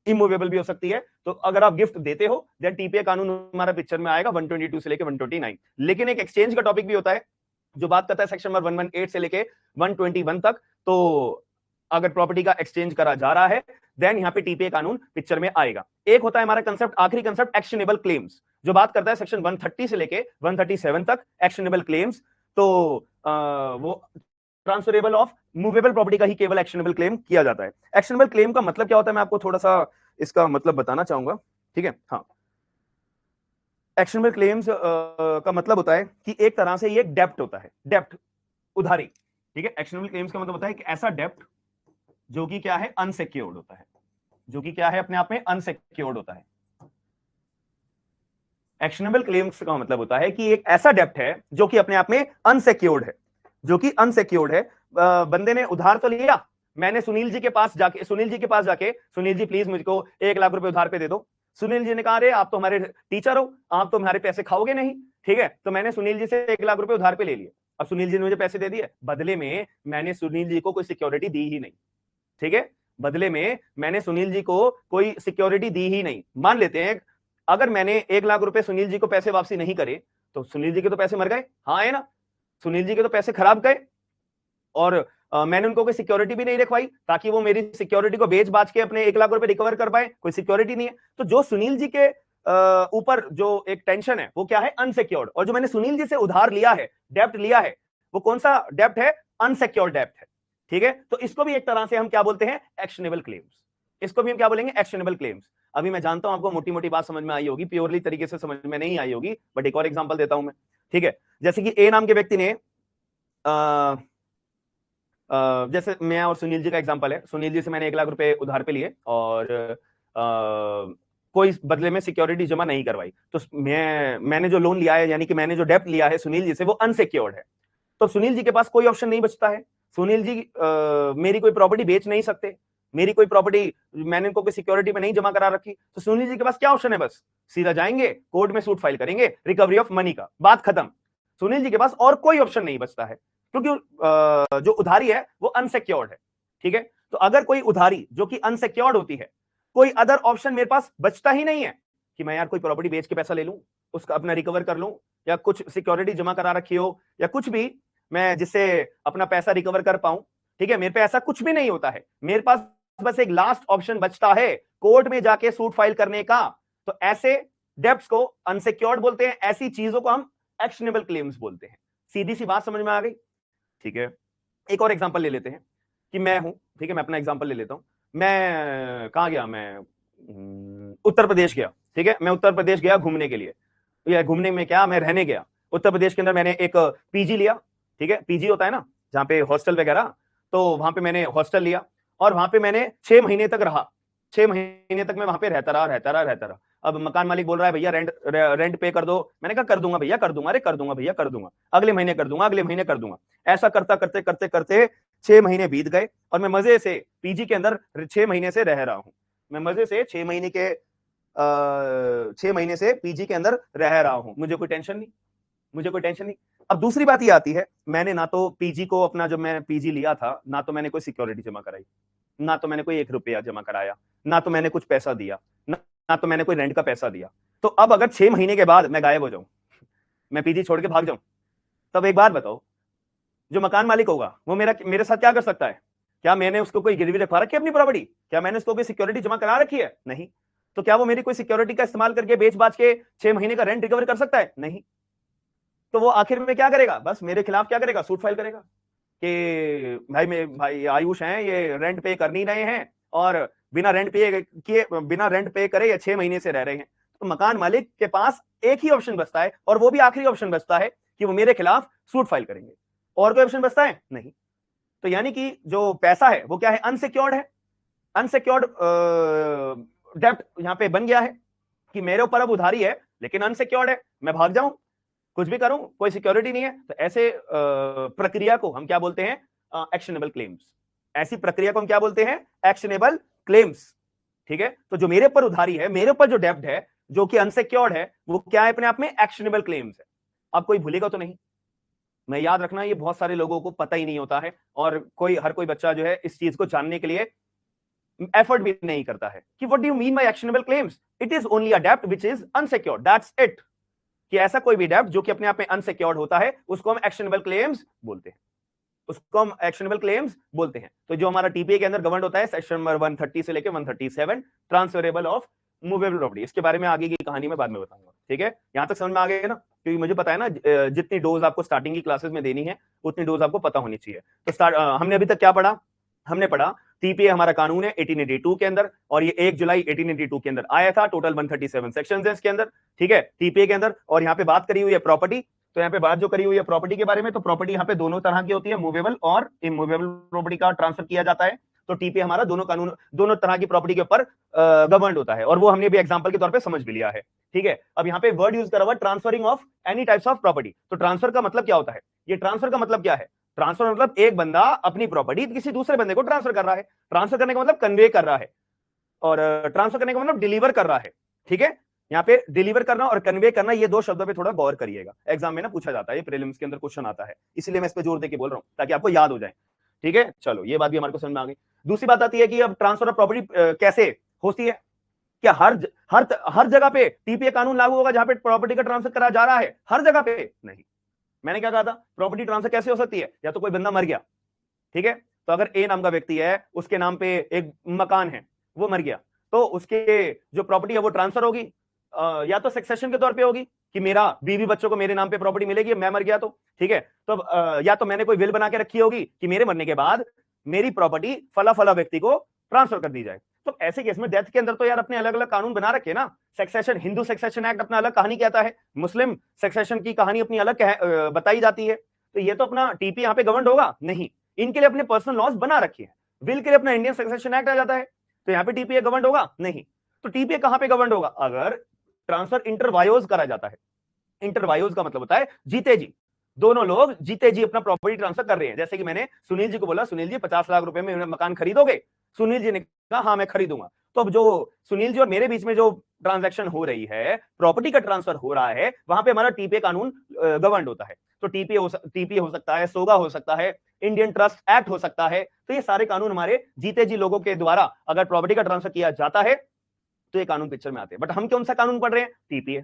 Speaker 1: इमूवेबल भी हो सकती है। तो अगर आप गिफ्ट देते हो देन टीपीए कानून हमारा पिक्चर में आएगा 122 से लेके 129। लेकिन एक एक्सचेंज का टॉपिक भी होता है जो बात करता है सेक्शन नंबर 118 से लेके 121 तक। तो अगर प्रॉपर्टी का एक्सचेंज करा जा रहा है देन यहां पे टीपीए कानून पिक्चर में आएगा। एक होता है हमारा कंसेप्ट, आखिरी कंसेप्ट, एक्शनेबल क्लेम्स, जो बात करता है सेक्शन 130 से लेके 137 तक एक्शनेबल क्लेम्स। तो वो ट्रांसफरेबल ऑफ मूवेबल प्रॉपर्टी का ही केवल एक्शनेबल क्लेम किया जाता है। एक्शनेबल क्लेम का मतलब क्या होता है मैं आपको थोड़ा सा इसका मतलब बताना चाहूंगा, ठीक है। हाँ, एक्शनेबल क्लेम्स का मतलब होता है कि एक तरह से ये डेप्ट होता है, डेप्ट, उधारी, ठीक है। एक्शनेबल क्लेम्स का मतलब होता है कि ऐसा डेप्ट जो कि क्या है, अनसिक्योर्ड होता है, जो कि क्या है, अपने आप में अनसिक्योर्ड होता है। एक्शनेबल क्लेम्स का मतलब होता है कि एक ऐसा डेप्ट है जो कि अपने आप में अनसिक्योर्ड है, जो कि अनसिक्योर्ड है। बंदे ने उधार तो लिया, मैंने सुनील जी के पास जाके सुनील जी प्लीज मुझको 1 लाख रुपए उधार पे दे दो। सुनील जी ने कहा अरे आप तो हमारे टीचर हो, आप तो हमारे पैसे खाओगे नहीं, ठीक है। तो मैंने सुनील जी से 1 लाख रुपए उधार पे ले लिए। अब सुनील जी ने मुझे पैसे दे दिए, बदले में मैंने सुनील जी को कोई सिक्योरिटी दी ही नहीं, ठीक है। बदले में मैंने सुनील जी को कोई सिक्योरिटी दी ही नहीं। मान लेते हैं अगर मैंने 1 लाख रुपए सुनील जी को पैसे वापसी नहीं करे तो सुनील जी के तो पैसे मर गए, हाँ है ना, सुनील जी के तो पैसे खराब गए। और मैंने उनको कोई सिक्योरिटी भी नहीं रखवाई ताकि वो मेरी सिक्योरिटी को बेच बाच के अपने 1 लाख रुपए रिकवर कर पाए, कोई सिक्योरिटी नहीं है। तो जो सुनील जी के ऊपर जो एक टेंशन है वो क्या है, अनसिक्योर्ड। और जो मैंने सुनील जी से उधार लिया है, डेप्ट लिया है, वो कौन सा डेप्ट है, अनसिक्योर्ड डेप्ट है, ठीक है। तो इसको भी एक तरह से हम क्या बोलते हैं, एक्शनेबल क्लेम्स। इसको भी हम क्या बोलेंगे, एक्शनेबल क्लेम्स। अभी मैं जानता हूं आपको मोटी मोटी बात समझ में आई होगी, प्योरली तरीके से समझ में नहीं आई होगी, बट एक और एग्जांपल देता हूं मैं, ठीक है। जैसे कि ए नाम के व्यक्ति ने जैसे मैं और सुनील जी का एग्जांपल है, सुनील जी से मैंने 1 लाख रुपए उधार पे लिए और कोई बदले में सिक्योरिटी जमा नहीं करवाई। तो मैंने जो लोन लिया है, यानी कि मैंने जो डेप्ट लिया है सुनील जी से, वो अनसिक्योर्ड है। तो सुनील जी के पास कोई ऑप्शन नहीं बचता है। सुनील जी मेरी कोई प्रॉपर्टी बेच नहीं सकते, मेरी कोई प्रॉपर्टी मैंने उनको कोई सिक्योरिटी में नहीं जमा करा रखी। तो सुनील जी के पास क्या ऑप्शन है, बस सीधा जाएंगे कोर्ट में सूट फाइल करेंगे, रिकवरी ऑफ मनी का, बात खत्म। सुनील जी के पास और कोई ऑप्शन नहीं बचता है क्योंकि जो उधारी है वो अनसिक्योर्ड है, ठीक है। तो अगर कोई उधारी जो कि अनसिक्योर्ड होती है, कोई अदर ऑप्शन मेरे पास बचता ही नहीं है कि मैं यार कोई प्रॉपर्टी बेच के पैसा ले लूं, उसका अपना रिकवर कर लूं, या कुछ सिक्योरिटी जमा करा रखी हो, या कुछ भी मैं जिससे अपना पैसा रिकवर कर पाऊं, ठीक है। मेरे पे ऐसा कुछ भी नहीं होता है, मेरे पास बस एक लास्ट ऑप्शन बचता है, कोर्ट में जाके सूट फाइल करने का। तो ऐसे डेब्ट्स को अनसिक्योर्ड बोलते हैं, ऐसी चीजों को हम एक्शनेबल क्लेम्स बोलते हैं। सीधी सी बात समझ में आ गई, ठीक है। एक और एग्जांपल ले लेते हैं कि मैं हूं, ठीक है, मैं अपना एग्जांपल ले लेता हूं। मैं कहां गया, मैं उत्तर प्रदेश गया, ठीक है। मैं उत्तर प्रदेश गया घूमने के लिए, या घूमने में क्या, मैं रहने गया उत्तर प्रदेश के अंदर। मैंने एक पीजी लिया, ठीक है, पीजी होता है ना जहां पे हॉस्टल वगैरह, तो वहां पे मैंने हॉस्टल लिया और वहां पे मैंने 6 महीने तक रहा। 6 महीने तक मैं वहां पे रहता रहा। अब मकान मालिक बोल रहा है भैया रेंट पे कर दो। मैंने कहा कर दूंगा भैया कर दूंगा, अरे कर दूंगा भैया कर दूंगा, अगले महीने कर दूंगा, अगले महीने कर दूंगा। ऐसा करता करते करते करते 6 महीने बीत गए और मैं मजे से पीजी के अंदर 6 महीने से रह रहा हूं। मैं मजे से 6 महीने से पीजी के अंदर रह रहा हूं, मुझे कोई टेंशन नहीं, मुझे कोई टेंशन नहीं। अब दूसरी बात ये आती है, मैंने ना तो पीजी को अपना, जब मैं पीजी लिया था, ना तो मैंने कोई सिक्योरिटी जमा कराई, ना तो मैंने कोई 1 रुपया जमा कराया, ना तो मैंने कुछ पैसा दिया, ना तो मैंने कोई रेंट का पैसा दिया। तो अब अगर 6 महीने के बाद मैं गायब हो जाऊं, मैं पीजी छोड़ के भाग जाऊं, तब एक बात बताओ, जो मकान मालिक होगा वो मेरे साथ क्या कर सकता है? क्या मैंने उसको कोई गिरवी रखवा रखी है अपनी प्रॉपर्टी? क्या मैंने उसको कोई सिक्योरिटी जमा करा रखी है? नहीं। तो क्या वो मेरी कोई सिक्योरिटी का इस्तेमाल करके बेच बाच के 6 महीने का रेंट रिकवर कर सकता है? नहीं। तो वो आखिर में क्या करेगा, बस मेरे खिलाफ क्या करेगा, सूट फाइल करेगा कि भाई आयुष हैं, ये रेंट पे कर नहीं रहे हैं और बिना रेंट पे करे ये 6 महीने से रह रहे हैं। तो मकान मालिक के पास एक ही ऑप्शन बचता है, और वो भी आखिरी ऑप्शन बचता है कि वो मेरे खिलाफ सूट फाइल करेंगे। और कोई ऑप्शन बचता है? नहीं। तो यानी कि जो पैसा है वो क्या है, अनसिक्योर्ड है। अनसिक्योर्ड डेप्ट यहां पे बन गया है कि मेरे ऊपर अब उधारी है लेकिन अनसिक्योर्ड है, मैं भाग जाऊं, कुछ भी करूं, कोई सिक्योरिटी नहीं है। तो ऐसे प्रक्रिया को हम क्या बोलते हैं, एक्शनेबल क्लेम्स। ऐसी प्रक्रिया को हम क्या बोलते हैं, एक्शनेबल क्लेम्स, ठीक है। तो जो मेरे ऊपर उधारी है, मेरे ऊपर जो डेब्ट है जो कि अनसिक्योर्ड है, वो क्या है, अपने आप में एक्शनेबल क्लेम्स है। अब कोई भूलेगा तो नहीं, मैं याद रखना, ये बहुत सारे लोगों को पता ही नहीं होता है, और हर कोई बच्चा जो है इस चीज को जानने के लिए एफर्ट भी नहीं करता है कि what do you mean by actionable claims, it is only a डेब्ट which is unsecured, that's it. कि ऐसा कोई भी डेब्ट जो कि अपने आप में अनसिक्योर्ड होता है उसको हम एक्शनेबल क्लेम्स बोलते हैं, उसको हम एक्शनेबल क्लेम्स बोलते हैं। तो जो हमारा टीपीए के अंदर गवर्न होता है सेक्शन नंबर 130 से लेकर 137 ट्रांसफरेबल ऑफ मूवेबल प्रॉपर्टी, इसके बारे में आगे की कहानी में बाद में बताऊंगा। ठीक है, यहां तक समझ में आ गया ना, क्योंकि मुझे पता है ना जितनी डोज आपको स्टार्टिंग की क्लासेस में देनी है उतनी डोज आपको पता होनी चाहिए। तो हमने अभी तक क्या पढ़ा, हमने पढ़ा टीपीए हमारा कानून है 1882 के अंदर, और ये 1 जुलाई 1882 के अंदर आया था। टोटल 137 सेक्शंस है इसके अंदर, ठीक है, टीपीए के अंदर। और यहाँ पे बात करी हुई है प्रॉपर्टी, तो यहाँ पे बात जो करी हुई है प्रॉपर्टी के बारे में, तो प्रॉपर्टी यहाँ पे दोनों तरह की होती है, मूवेबल और इमूवेबल प्रॉपर्टी का ट्रांसफर किया जाता है। तो टीपीए हमारा दोनों कानून, दोनों तरह की प्रॉपर्टी के ऊपर गवर्न होता है, और वो हमने भी एग्जांपल के तौर पे समझ भी लिया है। ठीक है, अब यहाँ पे वर्ड यूज करा हुआ transferring of any types of property. तो ट्रांसफर का मतलब क्या होता है, ये ट्रांसफर का मतलब क्या है, ट्रांसफर मतलब एक बंदा अपनी प्रॉपर्टी किसी दूसरे बंदे को ट्रांसफर कर रहा है। ट्रांसफर करने का मतलब कन्वे कर रहा है, और ट्रांसफर करने का मतलब डिलीवर कर रहा है। ठीक है, यहाँ पे डिलीवर करना और कन्वे करना, ये दो शब्दों पे थोड़ा गौर करिएगा, एग्जाम में ना पूछा जाता है, ये प्रीलिम्स के अंदर क्वेश्चन आता है, इसलिए मैं इस पे जोर देके बोल रहा हूँ ताकि आपको याद हो जाए। ठीक है, चलो ये बात भी हमारे को समझ में आ गई। दूसरी बात आती है कि अब ट्रांसफर ऑफ प्रॉपर्टी कैसे होती है, क्या हर जगह पे टीपीए कानून लागू होगा जहां पे प्रॉपर्टी का ट्रांसफर करा जा रहा है, हर जगह पे नहीं। मैंने क्या कहा था, प्रॉपर्टी ट्रांसफर कैसे हो सकती है, या तो कोई बंदा मर गया, ठीक है, तो अगर ए नाम का व्यक्ति है, उसके नाम पे एक मकान है, वो मर गया, तो उसके जो प्रॉपर्टी है वो ट्रांसफर होगी, या तो सक्सेशन के तौर पे होगी कि मेरा बीवी बच्चों को मेरे नाम पे प्रॉपर्टी मिलेगी, मैं मर गया तो, ठीक है, तो या तो मैंने कोई विल बना के रखी होगी कि मेरे मरने के बाद मेरी प्रॉपर्टी फला फला व्यक्ति को ट्रांसफर कर दी जाए। तो ऐसे केस में डेथ के अंदर तो यार अपने अलग अलग कानून बना रखे ना, सक्सेशन, हिंदू सक्सेशन एक्ट अपना अलग कहानी कहता है, मुस्लिम सक्सेशन की कहानी अपनी अलग बताई जाती है। तो ये तो अपना टीपी यहाँ पे गवर्न होगा नहीं, इनके लिए अपने पर्सनल लॉज बना रखे हैं। विल के लिए अपना इंडियन सक्सेशन एक्ट आ जाता है, तो यहाँ पे टीपीए गवर्न होगा नहीं। तो टीपीए कहां पे गवर्न होगा, अगर ट्रांसफर इंटरवायोज करा जाता है। इंटरवायोज का मतलब होता है जीते जी, दोनों लोग जीते जी अपना प्रॉपर्टी ट्रांसफर कर रहे हैं। जैसे कि मैंने सुनील जी को बोला, सुनील जी 50 लाख रुपए में मकान खरीदोगे, सुनील जी ने कहा हाँ मैं खरीदूंगा। तो अब जो सुनील जी और मेरे बीच में जो ट्रांजैक्शन हो रही है, प्रॉपर्टी का ट्रांसफर हो रहा है, वहां पे हमारा टीपीए कानून गवर्न होता है। तो टीपीए हो सकता है, सोगा हो सकता है, इंडियन ट्रस्ट एक्ट हो सकता है। तो ये सारे कानून हमारे जीते जी लोगों के द्वारा अगर प्रॉपर्टी का ट्रांसफर किया जाता है तो ये कानून पिक्चर में आते हैं। बट हम कौन सा कानून पढ़ रहे हैं, टीपीए।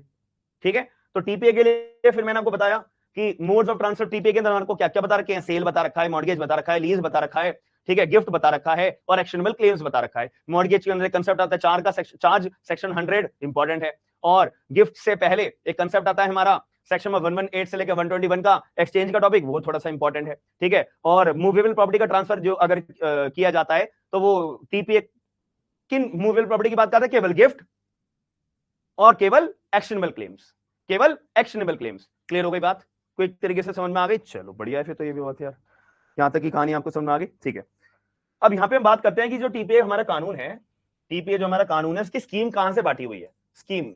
Speaker 1: ठीक है, तो टीपीए के लिए फिर मैंने आपको बताया कि मोड्स ऑफ ट्रांसफर टीपीए के अंदर आपको क्या क्या बता रखे हैं, सेल बता रखा है, मॉर्गेज बता रखा है, लीज बता रखा है, ठीक है, गिफ्ट बता रखा है, और एक्शनेबल क्लेम्स बता रखा है। मॉर्गेज के अंदर कंसेप्ट आता है चार्ज सेक्शन 100 इंपॉर्टेंट है, और गिफ्ट से पहले एक कंसेप्ट आता है हमारा सेक्शन 118 से लेकर 121 का एक्सचेंज का टॉपिक, वो थोड़ा सा इंपॉर्टेंट है। ठीक है, और मूवेबल प्रॉपर्टी का ट्रांसफर जो अगर किया जाता है तो वो टीपीए किन मूवेबल प्रॉपर्टी की बात करता है, केवल गिफ्ट और केवल एक्शनेबल क्लेम्स, केवल एक्शनेबल क्लेम्स। क्लियर हो गई बात, कोई तरीके से समझ में आ गई, चलो बढ़िया है फिर तो ये भी बात यार, यहां तक की कहानी आपको समझ में आ गई। ठीक है, अब यहां पे हम बात करते हैं कि जो टीपीए हमारा कानून है, टीपीए जो हमारा कानून है उसकी स्कीम कहां से बांटी हुई है, स्कीम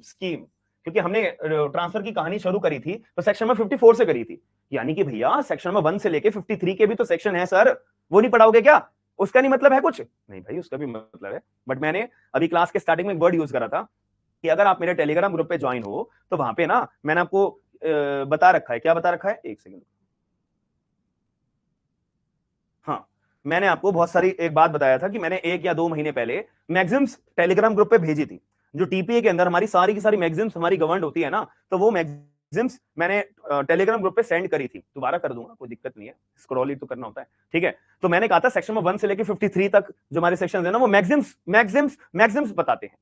Speaker 1: क्योंकि हमने ट्रांसफर की कहानी शुरू करी थी तो सेक्शन नंबर 54 से करी थी, यानी कि भैया सेक्शन नंबर 1 से लेके 53 के भी तो सेक्शन है सर, वो नहीं पढ़ाओगे क्या, उसका नहीं मतलब है कुछ, नहीं भाई उसका भी मतलब है। बट मैंने अभी क्लास के स्टार्टिंग में एक वर्ड यूज करा था कि अगर आप मेरे टेलीग्राम ग्रुप पे ज्वाइन हो तो वहां पे ना मैंने आपको बता रखा है, क्या बता रखा है, एक सेकंड, हाँ, मैंने आपको बहुत सारी एक बात बताया था कि मैंने 1 या 2 महीने पहले मैगजिम्स टेलीग्राम ग्रुप पे भेजी थी, जो टीपीए के अंदर हमारी सारी की सारी मैगजिम्स हमारी गवर्न होती है ना, तो वो मैगजिम्स मैंने टेलीग्राम ग्रुप पे सेंड करी थी, दोबारा कर दूंगा, कोई दिक्कत नहीं है, स्क्रॉल ही तो करना होता है। ठीक है, तो मैंने कहा था सेक्शन में 1 से लेकर 53 तक जो हमारे सेक्शन है ना, वो मैगजिम्स बताते हैं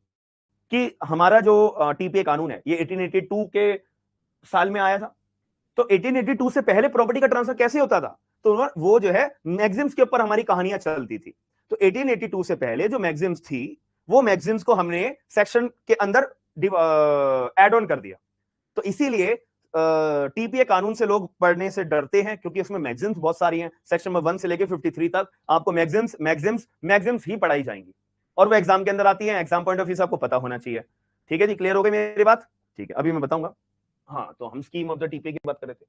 Speaker 1: कि हमारा जो टीपीए कानून है ये 1882 के साल में आया था। तो 1882 से पहले प्रॉपर्टी का ट्रांसफर कैसे होता था, तो वो जो है मैगजिम्स के ऊपर हमारी कहानियां चलती थी। तो 1882 से पहले जो मैगजिम्स थी, वो मैगजिम्स को हमने सेक्शन के अंदर एड ऑन कर दिया। तो इसीलिए टीपीए कानून से लोग पढ़ने से डरते हैं, क्योंकि इसमें मैगजिम्स बहुत सारी हैं, सेक्शन नंबर 1 से लेकर 53 तक आपको मैगजिम्स ही पढ़ाई जाएंगी, और वो एग्जाम के अंदर आती है, एग्जाम पॉइंट ऑफ व्यू से आपको पता होना चाहिए। ठीक है जी, क्लियर हो गई मेरी बात। ठीक है, अभी मैं बताऊंगा। हाँ, तो हम स्कीम ऑफ द टीपीए की बात कर रहे थे,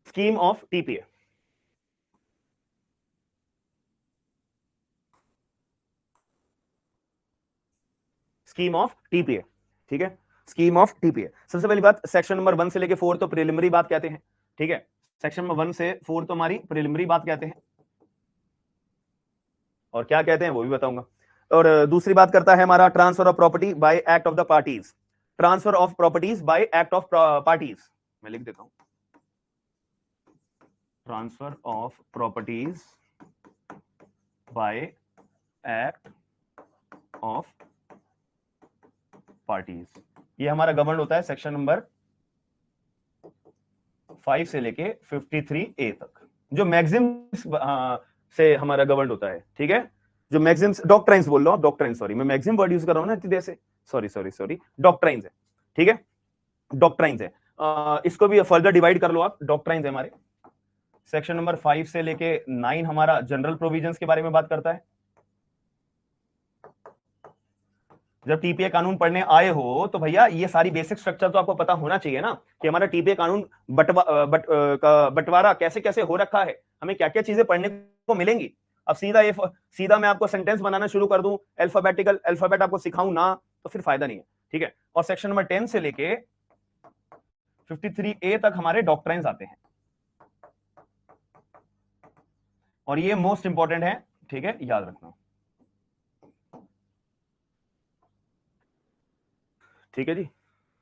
Speaker 1: scheme of TPA. Scheme of TPA, ठीक है, स्कीम ऑफ टीपीए। सबसे पहली बात, सेक्शन नंबर 1 से लेके 4 तो प्रिलिमिनरी बात कहते हैं, ठीक है, सेक्शन नंबर 1 से 4 तो हमारी प्रिलिमिनरी बात कहते हैं, और क्या कहते हैं वो भी बताऊंगा। और दूसरी बात करता है हमारा transfer of property bye act of the parties, transfer of properties bye act of parties, मैं लिख देता हूं, transfer of properties bye act of parties, ये हमारा गवर्न होता है सेक्शन नंबर 5 से लेके 53A तक, जो मैक्सिम से हमारा गवर्न होता है। ठीक है, जो मैक्सिम्स, डॉक्ट्राइन्स बोल रहा हूं, डॉक्ट्राइन्स, सॉरी मैं मैक्सिम वर्ड यूज कर रहा हूं ना इतनी देर से, सॉरी, डॉक्ट्राइन्स है। ठीक है, डॉक्ट्राइन्स है, इसको भी फर्दर डिवाइड कर लो आप, डॉक्ट्राइन्स है हमारे। सेक्शन नंबर 5 से लेके 9 हमारा जनरल प्रोविजंस के बारे में बात करता है। जब टीपीए कानून पढ़ने आए हो तो भैया ये सारी बेसिक स्ट्रक्चर तो आपको पता होना चाहिए ना, कि हमारा टीपीए कानून बंटवारा कैसे कैसे हो रखा है, हमें क्या क्या चीजें पढ़ने को मिलेंगी। अब सीधा मैं आपको सेंटेंस बनाना शुरू कर दूं, अल्फाबेट आपको सिखाऊं ना, तो फिर फायदा नहीं है। ठीक है, और सेक्शन नंबर 10 से लेके 53A तक हमारे डॉक्ट्राइन्स आते हैं, और ये मोस्ट इंपॉर्टेंट है। ठीक है, याद रखना। ठीक है जी,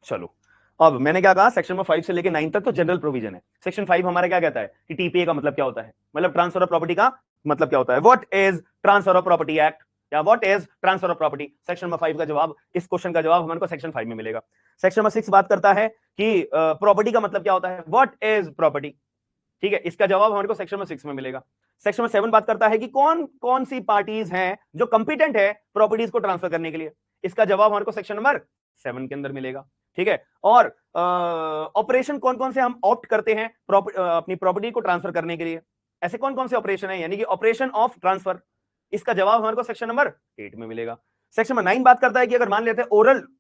Speaker 1: चलो अब मैंने क्या कहा, सेक्शन नंबर 5 से लेके 9 तक तो जनरल प्रोविजन है। सेक्शन 5 हमारा क्या कहता है कि टीपीए का मतलब क्या होता है, मतलब ट्रांसफर ऑफ प्रॉपर्टी का मतलब क्या होता है, what is transfer of property act, या what is transfer of property. Section number 5 का जवाब, इस क्वेश्चन का जवाब हमारे को सेक्शन 5 में मिलेगा। सेक्शन नंबर 6 बात करता है कि प्रॉपर्टी का मतलब क्या होता है, व्हाट इज प्रॉपर्टी। ठीक है, इसका जवाब हमारे को सेक्शन नंबर 6 में मिलेगा। सेक्शन नंबर 7 बात करता है कि कौन कौन सी पार्टीज हैं जो कंपिटेंट है प्रॉपर्टीज को ट्रांसफर करने के लिए, इसका जवाब हमारे को सेक्शन नंबर 7 के अंदर मिलेगा। ठीक है, और ऑपरेशन कौन कौन से हम ऑप्ट करते हैं अपनी प्रॉपर्टी को ट्रांसफर करने के लिए, ऐसे कौन कौन से ऑपरेशन है, यानी कि ऑपरेशन ऑफ ट्रांसफर, इसका जवाब हमारे को सेक्शन नंबर 8 में मिलेगा। सेक्शन नंबर 9 बात करता है कि अगर मान लेते हैं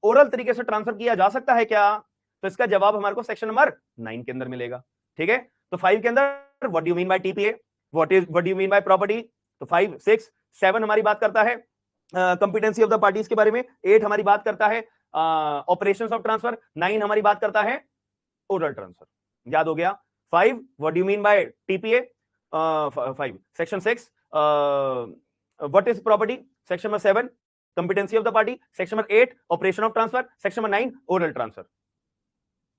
Speaker 1: ओरल तरीके से ट्रांसफर किया जा सकता है क्या, तो इसका जवाब हमारे को सेक्शन नंबर 9 के अंदर मिलेगा। ठीक है, तो 5 के अंदर what do you mean bye TPA, what do you mean bye property, तो 5 6 7 हमारी बात करता है कंपिटेंसी ऑफ द पार्टीज के बारे में, 8 हमारी बात करता है ऑपरेशंस ऑफ ट्रांसफर, 9 हमारी बात करता है ओरल ट्रांसफर। याद हो गया। 5 what do you mean bye TPA, 5 section 6 what is property, section number 7 competency of the party, section number 8 operation of transfer, section number 9 oral transfer.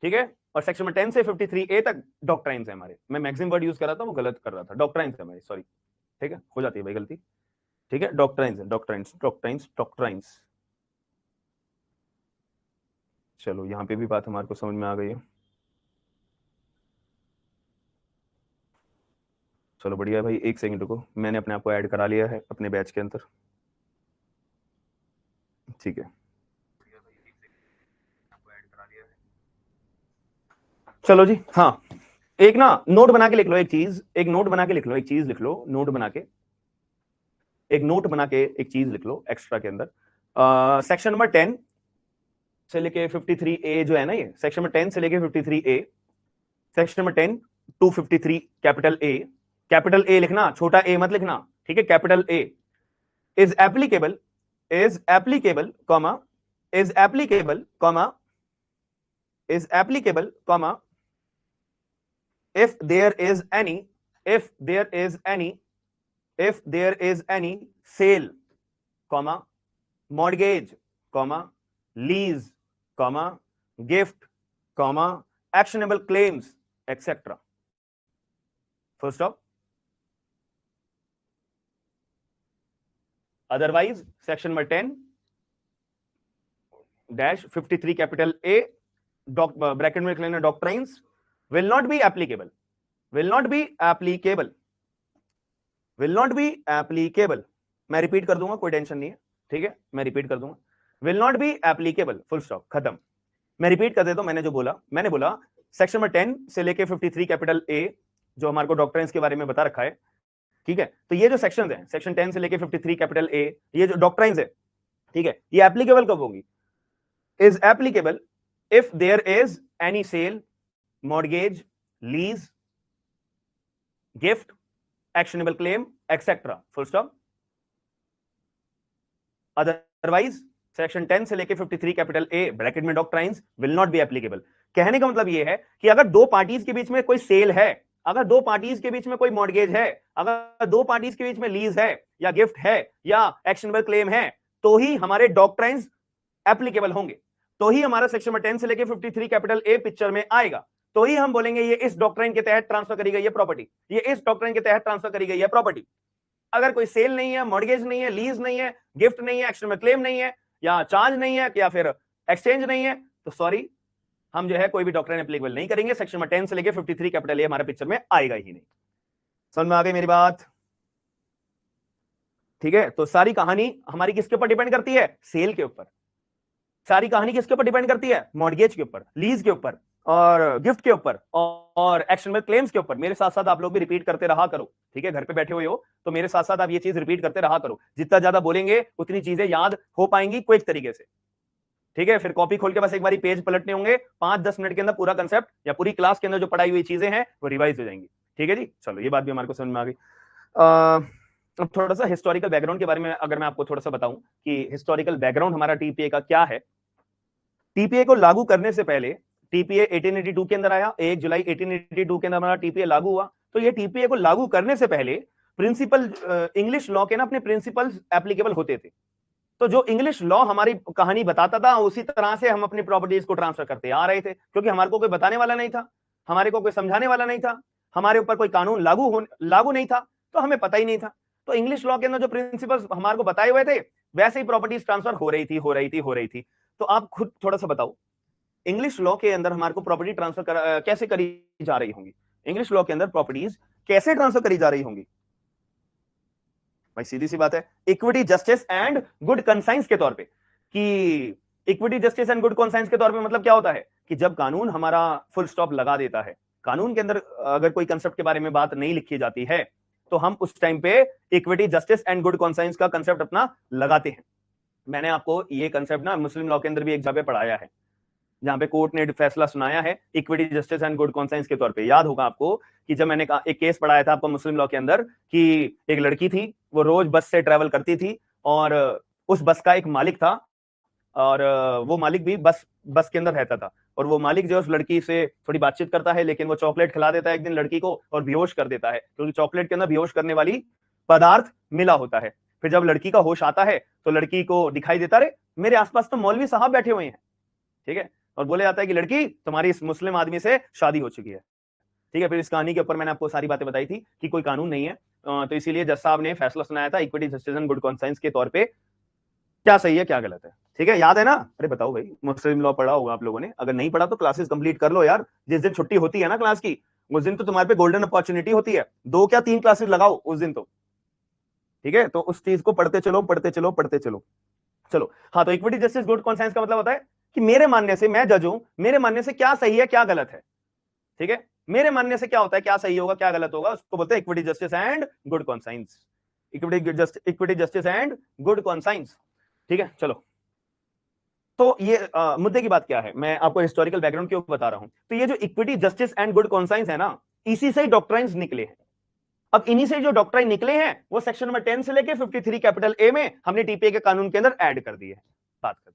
Speaker 1: ठीक है, और सेक्शन नंबर 10 से 53A तक डॉक्ट्राइन्स है हमारे। मैं मैक्सिम वर्ड यूज कर रहा था, वो गलत कर रहा था, डॉक्ट्राइन्स है हमारी, सॉरी। ठीक है, हो जाती है भाई गलती। ठीक है, डॉक्ट्राइन्स। चलो यहां पे भी बात हमारे को समझ में आ गई है। चलो बढ़िया भाई, एक सेकंड रुको, मैंने अपने आप को ऐड करा लिया है अपने बैच के अंदर। ठीक है, चलो जी। हाँ, एक ना नोट बना के लिख लो, एक नोट बना के लिख लो, एक चीज लिख लो, नोट बना के एक चीज लिख लो एक्स्ट्रा के अंदर। सेक्शन नंबर 10 से लेके 53A जो है ना, ये सेक्शन नंबर 10 से लेके 53A, section number 10 to 53 capital A लिखना, छोटा ए मत लिखना। ठीक है, capital A is applicable if there is any sale, mortgage, lease, gift, actionable claims, etc. Full stop. Otherwise, section number 10-53 capital A bracket में लिख लेना, doctrines will not be applicable. मैं रिपीट कर दूंगा, कोई टेंशन नहीं है। ठीक है, मैं रिपीट कर दूंगा, will not be applicable, full stop, खत्म। मैं रिपीट कर देता हूं, मैंने बोला सेक्शन नंबर 10 से लेके 53 कैपिटल ए जो हमारे को डॉक्ट्राइन्स के बारे में बता रखा है। ठीक है, तो ये जो सेक्शंस हैं, सेक्शन 10 से लेके 53 कैपिटल ए, ये जो डॉक्ट्राइन्स है, ठीक है, ये एप्लीकेबल कब होंगी, is applicable if there is any sale, mortgage, lease, gift, actionable claim, etc. full stop. Otherwise, section 10 से लेके 53 कैपिटल ए ब्रैकेट में doctrines will not be applicable। कहने का मतलब ये है कि अगर दो पार्टीज के बीच में कोई सेल है, अगर दो पार्टीज के बीच में कोई मॉर्गेज है, अगर दो पार्टीज के बीच में लीज है या गिफ्ट है या एक्शनेबल क्लेम है, तो ही हमारे डॉक्ट्राइन्स एप्लीकेबल होंगे, तो ही हमारा सेक्शन नंबर 10 से लेके 53 कैपिटल ए पिक्चर में आएगा, तो ही हम बोलेंगे ये इस डॉक्ट्राइन के तहत ट्रांसफर करी गई है प्रॉपर्टी, ये इस डॉक्ट्राइन के तहत ट्रांसफर करी गई है प्रॉपर्टी। अगर कोई सेल नहीं है, मॉर्गेज नहीं है, लीज नहीं है, गिफ्ट नहीं है, एक्शनेबल क्लेम नहीं है, या चार्ज नहीं है, या फिर एक्सचेंज नहीं है, तो सॉरी, हम जो है कोई भी डॉक्ट्राइन एप्लीकेबल नहीं करेंगे, सेक्शन नंबर 10 से लेके 53 कैपिटल ए हमारे पिक्चर में आएगा ही नहीं। समझ में आ गई मेरी बात? ठीक है, तो सारी कहानी हमारी किसके ऊपर डिपेंड करती है? सेल के ऊपर। सारी कहानी किसके ऊपर डिपेंड करती है? मॉर्गेज के ऊपर, लीज के ऊपर, और गिफ्ट के ऊपर, और एक्शनेबल क्लेम्स के ऊपर। मेरे साथ साथ आप लोग भी रिपीट करते रहा करो, ठीक है? घर पे बैठे हुए हो तो मेरे साथ साथ आप ये चीज रिपीट करते रहा करो, जितना ज्यादा बोलेंगे उतनी चीजें याद हो पाएंगी क्विक तरीके से, ठीक है? फिर कॉपी खोल के बस एक बारी पेज पलटने होंगे, 5-10 मिनट के अंदर पूरा कंसेप्ट या पूरी क्लास के अंदर जो पढ़ाई हुई चीजें हैं वो रिवाइज हो जाएंगी, ठीक है जी? चलो, ये बात भी हमारे को समझ में आ गई। अब थोड़ा सा हिस्टोरिकल बैकग्राउंड के बारे में अगर मैं आपको थोड़ा सा बताऊं कि हिस्टोरिकल बैकग्राउंड हमारा टीपीए का क्या है। टीपीए को लागू करने से पहले, टीपीए 1882 के अंदर आया, 1 जुलाई 1882 के अंदर हमारा टीपीए लागू हुआ। तो ये टीपीए को लागू करने से पहले प्रिंसिपल इंग्लिश लॉ के ना अपने प्रिंसिपल्स एप्लीकेबल होते थे। तो जो इंग्लिश लॉ हमारी कहानी बताता था उसी तरह से हम अपनी प्रॉपर्टीज को ट्रांसफर करते आ रहे थे, क्योंकि हमारे को कोई बताने वाला नहीं था, हमारे को कोई समझाने वाला नहीं था, हमारे ऊपर कोई कानून लागू नहीं था, तो हमें पता ही नहीं था। तो इंग्लिश लॉ के अंदर जो प्रिंसिपल्स हमारे को बताए हुए थे वैसे ही प्रॉपर्टीज ट्रांसफर हो रही थी। तो आप खुद थोड़ा सा बताओ, इंग्लिश लॉ के अंदर हमारे को प्रॉपर्टी ट्रांसफर कैसे करी जा रही होंगी? इंग्लिश लॉ के अंदर प्रॉपर्टीज कैसे ट्रांसफर करी जा रही होंगी? भाई सीधी सी बात है, equity justice and good conscience के तौर पे। कि equity justice and good conscience के तौर पे मतलब क्या होता है कि जब कानून हमारा फुल स्टॉप लगा देता है, कानून के अंदर अगर कोई कंसेप्ट के बारे में बात नहीं लिखी जाती है तो हम उस टाइम पे equity justice and good conscience का कंसेप्ट अपना लगाते हैं। मैंने आपको ये कंसेप्ट ना मुस्लिम लॉ के अंदर भी एक जगह पढ़ाया है, जहां पे कोर्ट ने फैसला सुनाया है equity justice and good conscience के तौर पे। याद होगा आपको कि जब मैंने एक केस पढ़ाया था आपको मुस्लिम लॉ के अंदर कि एक लड़की थी, वो रोज बस से ट्रेवल करती थी और उस बस का एक मालिक था, और वो मालिक भी बस के अंदर रहता था, और वो मालिक जो उस लड़की से थोड़ी बातचीत करता है, लेकिन वो चॉकलेट खिला देता है एक दिन लड़की को और बेहोश कर देता है, क्योंकि चॉकलेट के अंदर बेहोश करने वाली पदार्थ मिला होता है। फिर जब लड़की का होश आता है तो लड़की को दिखाई देता, रे मेरे आसपास तो मौलवी साहब बैठे हुए हैं, ठीक है? और बोले जाता है कि लड़की तुम्हारी इस मुस्लिम आदमी से शादी हो चुकी है, ठीक है? फिर इस कहानी के ऊपर मैंने आपको सारी बातें बताई थी कि कोई कानून नहीं है, तो इसीलिए जज साहब ने फैसला सुनाया था equity justice and good conscience के तौर पे, क्या सही है क्या गलत है, ठीक है? याद है ना? अरे बताओ भाई, मुस्लिम लॉ पढ़ा होगा आप लोगों ने, अगर नहीं पढ़ा तो क्लासेस कंप्लीट कर लो यार। जिस दिन छुट्टी होती है ना क्लास की, उस दिन तो तुम्हारे पे गोल्डन अपॉर्चुनिटी होती है, 2 क्या 3 क्लासेस लगाओ उस दिन तो, ठीक है? तो उस चीज को पढ़ते चलो। चलो, हाँ, तो इक्विटी जस्टिस गुड कॉन्साइंस का मतलब होता है कि मेरे मानने से, मैं जज हूं, मेरे मानने से क्या सही है क्या गलत है, ठीक है? मेरे मानने से क्या होता है, क्या सही होगा क्या गलत होगा, उसको बोलते हैं equity justice and good conscience. Equity justice and good conscience, ठीक है? चलो, तो ये मुद्दे की बात क्या है, मैं आपको हिस्टोरिकल बैकग्राउंड क्यों बता रहा हूं। तो ये जो equity justice and good conscience है ना, इसी से डॉक्ट्राइन्स निकले हैं। अब इन्हीं से जो डॉक्ट्राइन निकले हैं वो सेक्शन नंबर 10 से लेके 53 कैपिटल ए में हमने टीपीए के कानून के अंदर ऐड कर दिए। बात कर,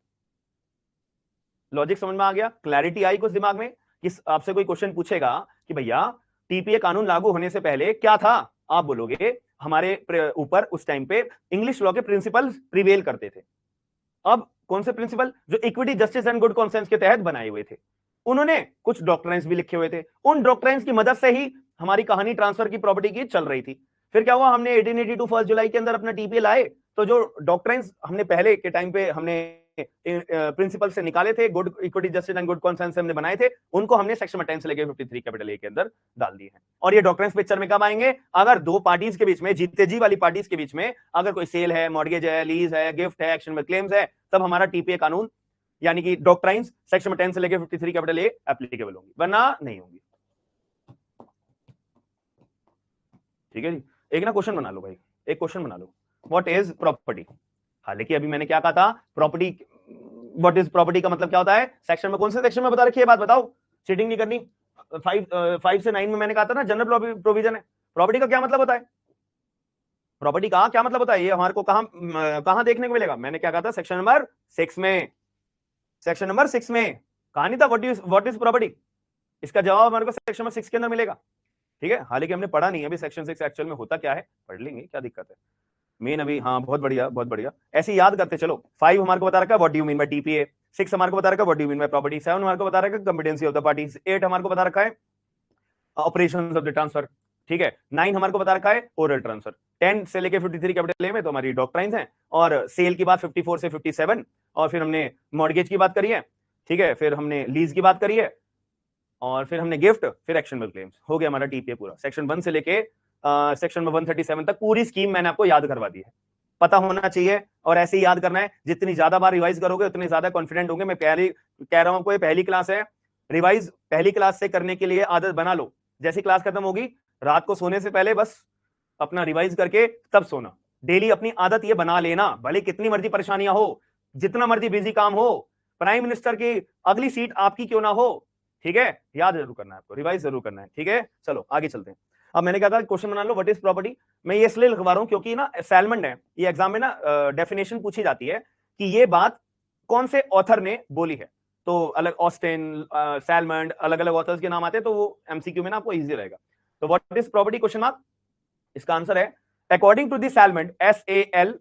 Speaker 1: लॉजिक समझ में आ गया? क्लैरिटी आई कुछ दिमाग में? किस आपसे कोई क्वेश्चन पूछेगा कि भैया टीपीए कानून लागू होने से पहले क्या था, आप बोलोगे हमारे ऊपर उस टाइम पे इंग्लिश लॉ के प्रिंसिपल्स प्रिवेल करते थे। अब कौन से प्रिंसिपल? जो equity justice and good conscience के तहत बनाए हुए थे। उन्होंने कुछ डॉक्ट्राइन्स भी लिखे हुए थे, उन डॉक्ट्राइन्स की मदद से ही हमारी कहानी ट्रांसफर की प्रॉपर्टी की चल रही थी। फिर क्या हुआ, हमने 1882 1 जुलाई के अंदर अपना टीपीए लाए, तो जो डॉक्ट्राइन्स हमने पहले के टाइम पे हमने प्रिंसिपल से निकाले थे, good equity justice and good conscience हमने बनाए थे, उनको हमने सेक्शन 10 से लेकर 53 कैपिटल ए के अंदर डाल दिए हैं। और ये डॉक्ट्राइन्स पिक्चर में कब आएंगे? अगर दो पार्टीज के बीच में, जीते जी वाली पार्टीज के बीच में अगर कोई सेल है, मॉर्गेज है, लीज है, गिफ्ट है, एक्शन में क्लेम्स है, तब हमारा टीपीए कानून यानी कि डॉक्ट्राइन्स सेक्शन 10 से लेकर 53 कैपिटल ए एप्लीकेबल होंगी, वरना नहीं होंगी। ठीक है जी? एक ना क्वेश्चन बना लो भाई, एक क्वेश्चन बना लो, व्हाट इज प्रॉपर्टी। हालांकि अभी मैंने क्या कहा था, प्रॉपर्टी, व्हाट इज प्रॉपर्टी का मतलब क्या होता है, सेक्शन में, कौन से सेक्शन में बता रखी है बात बताओ, चीटिंग नहीं करनी। 5 से 9 में मैंने कहा था ना, जनरल प्रोविजन है। प्रॉपर्टी का क्या मतलब होता है, प्रॉपर्टी का क्या मतलब होता है, ये हमारे को कहां देखने को मिलेगा? मैंने क्या कहा था, सेक्शन नंबर 6 में, सेक्शन नंबर 6 में कहानी था व्हाट इज प्रॉपर्टी। इसका जवाब हमारे को सेक्शन नंबर 6 के अंदर मिलेगा। ठीक है, हालांकि हमने पढ़ा नहीं है अभी सेक्शन 6 एक्चुअल में होता क्या है, पढ़ लेंगे, क्या दिक्कत है मेन अभी। हाँ बहुत बढ़िया बहुत बढ़िया, ऐसे याद करते चलो। 5 हमारे को बता रखा है what do you mean bye TPA, 6 हमारे को बता रखा है what do you mean bye property, 7 हमारे को बता रखा है कॉम्पिटेंसी ऑफ द पार्टीज, 8 हमारे को बता रखा है ऑपरेशंस ऑफ द ट्रांसफर, ठीक है, 9 हमारे को बता रखा है ओरल ट्रांसफर, 10 से लेके 53 कैपिटल ए में तो हमारी डॉक्ट्राइन्स हैं, और सेल की बात 54 से 57, और फिर हमने मॉर्गेज की बात करी है, ठीक है, फिर हमने लीज की बात करी है, और फिर हमने गिफ्ट, फिर एक्शनेबल क्लेम्स, हो गया हमारा टीपीए पूरा। सेक्शन 1 से लेके सेक्शन 137 तक पूरी स्कीम मैंने आपको याद करवा दी है, पता होना चाहिए, और ऐसे ही याद करना है। जितनी ज्यादा बार रिवाइज करोगे उतने ज्यादा कॉन्फिडेंट होंगे। मैं पहले कह रहा हूं आपको, ये पहली क्लास है, रिवाइज पहली क्लास से करने के लिए आदत बना लो। जैसी क्लास खत्म होगी रात को सोने से पहले बस अपना रिवाइज करके तब सोना। डेली अपनी आदत ये बना लेना, भले कितनी मर्जी परेशानियां हो, जितना मर्जी बिजी काम हो, प्राइम मिनिस्टर की अगली सीट आपकी क्यों ना हो, ठीक है, याद जरूर करना है आपको, रिवाइज जरूर करना है, ठीक है। चलो आगे चलते हैं। अब मैंने कहा था क्वेश्चन बना लो व्हाट इज प्रॉपर्टी। मैं ये इसलिए लिखवा रहा हूं क्योंकि ना सैलमंड है, ये एग्जाम में ना डेफिनेशन पूछी जाती है कि ये बात कौन से ऑथर ने बोली है। तो अलग ऑस्टिन, सैलमंड, अलग अलग ऑथर्स के नाम आते हैं, तो वो एमसीक्यू में ना आपको इजी रहेगा। तो what is property question mark, इसका आंसर है according to the Salmond, SALMOND,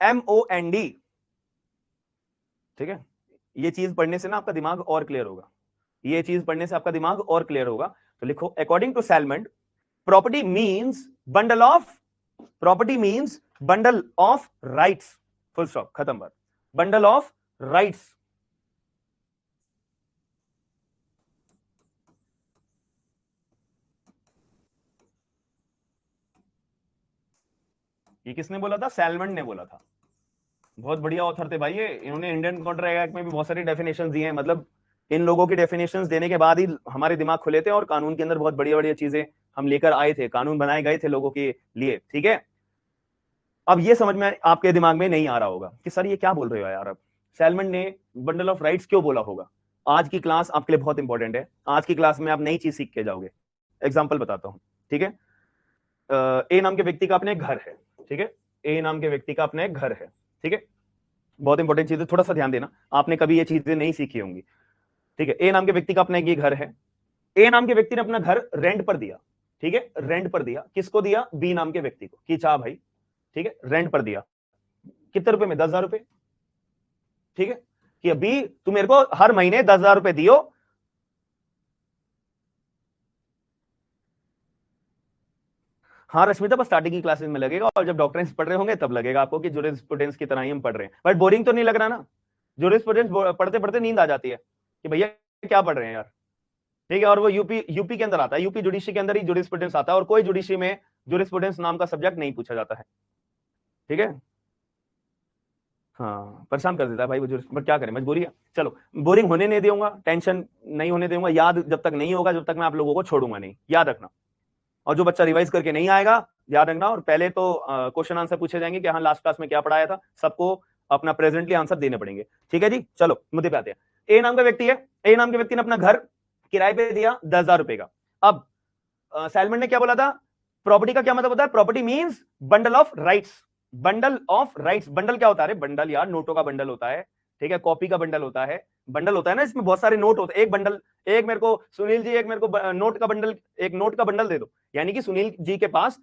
Speaker 1: SALMOND, ठीक है। ये चीज पढ़ने से ना आपका दिमाग और क्लियर होगा, ये चीज पढ़ने से आपका दिमाग और क्लियर होगा। तो लिखो according to Salmond, property means bundle of, property means bundle of rights, full stop, खत्म बात, बंडल ऑफ राइट्स। ये किसने बोला था, सैलमंड ने बोला था। बहुत बढ़िया ऑथर थे भाई ये, इन्होंने इंडियन कॉन्ट्रैक्ट एक्ट में भी बहुत सारी डेफिनेशंस दी हैं। मतलब इन लोगों की डेफिनेशंस देने के बाद ही हमारे दिमाग खुले थे, और कानून के अंदर बहुत बढ़िया बढ़िया चीजें हम लेकर आए थे, कानून बनाए गए थे लोगों के लिए, ठीक है। अब ये समझ में आपके दिमाग में नहीं आ रहा होगा कि सर ये क्या बोल रहे हो यार, अब सैलमन ने बंडल ऑफ राइट्स क्यों बोला होगा। आज की क्लास आपके लिए बहुत इंपॉर्टेंट है, आज की क्लास में आप नई चीज सीख के जाओगे। एग्जाम्पल बताता हूं, ठीक है। ए नाम के व्यक्ति का अपने घर है, ठीक है, ए नाम के व्यक्ति का अपने घर है, ठीक है। बहुत इंपॉर्टेंट चीज है, थोड़ा सा ध्यान देना, आपने कभी ये चीजें नहीं सीखी होंगी, ठीक है। ए नाम के व्यक्ति का अपना ये घर है, ए नाम के व्यक्ति ने अपना घर रेंट पर दिया, ठीक है, रेंट पर दिया, किसको दिया, बी नाम के व्यक्ति को, कि चाह भाई, ठीक है, रेंट पर दिया, कितने रुपए में, 10,000 रुपए, ठीक है, कि अभी तू मेरे को हर महीने 10,000 रुपए दियो। हाँ रश्मिता, बस स्टार्टिंग की क्लासेस में लगेगा, और जब डॉक्टरेंस पढ़ रहे होंगे तब लगेगा आपको कि जूरिस्प्रूडेंस की तरह ही हम पढ़ रहे हैं। बट बोरिंग तो नहीं लग रहा ना, जूरिस्प्रूडेंस पढ़ते पढ़ते नींद आ जाती है कि भैया क्या पढ़ रहे हैं यार, ठीक है। और वो यूपी के अंदर आता है, यूपी जुडिशरी के अंदर ही जूरिस्प्रूडेंस आता है, और कोई जुडिशरी में जूरिस्प्रूडेंस नाम का सब्जेक्ट नहीं पूछा जाता है, ठीक है। हाँ परेशान कर देता है भाई वो पर क्या करें, मजबूरी है। चलो बोरिंग होने नहीं दूंगा, टेंशन नहीं होने दूंगा, याद जब तक नहीं होगा, जब तक मैं आप लोगों को छोड़ूंगा नहीं, याद रखना। और जो बच्चा रिवाइज करके नहीं आएगा, याद रखना, और पहले तो क्वेश्चन आंसर पूछे जाएंगे कि हाँ लास्ट क्लास में क्या पढ़ाया था, सबको अपना प्रेजेंटली आंसर देने पड़ेंगे, ठीक है जी। चलो मुद्दे पे आते हैं। ए नाम का व्यक्ति है, ए नाम के व्यक्ति ने अपना घर किराए पे दिया 10,000 रुपए का। अब सैलमन ने क्या बोला था, प्रॉपर्टी का क्या मतलब होता है, property means bundle of rights, bundle of rights. Bundle क्या होता है, बंडल यार नोटों का बंडल होता है, ठीक है, कॉपी का बंडल होता है, बंडल होता है ना, इसमें बहुत सारे नोट होते हैं, एक बंडल, एक मेरे को सुनील जी, एक मेरे को नोट का बंडल, एक नोट का बंडल दे दो, यानी कि सुनील जी के पास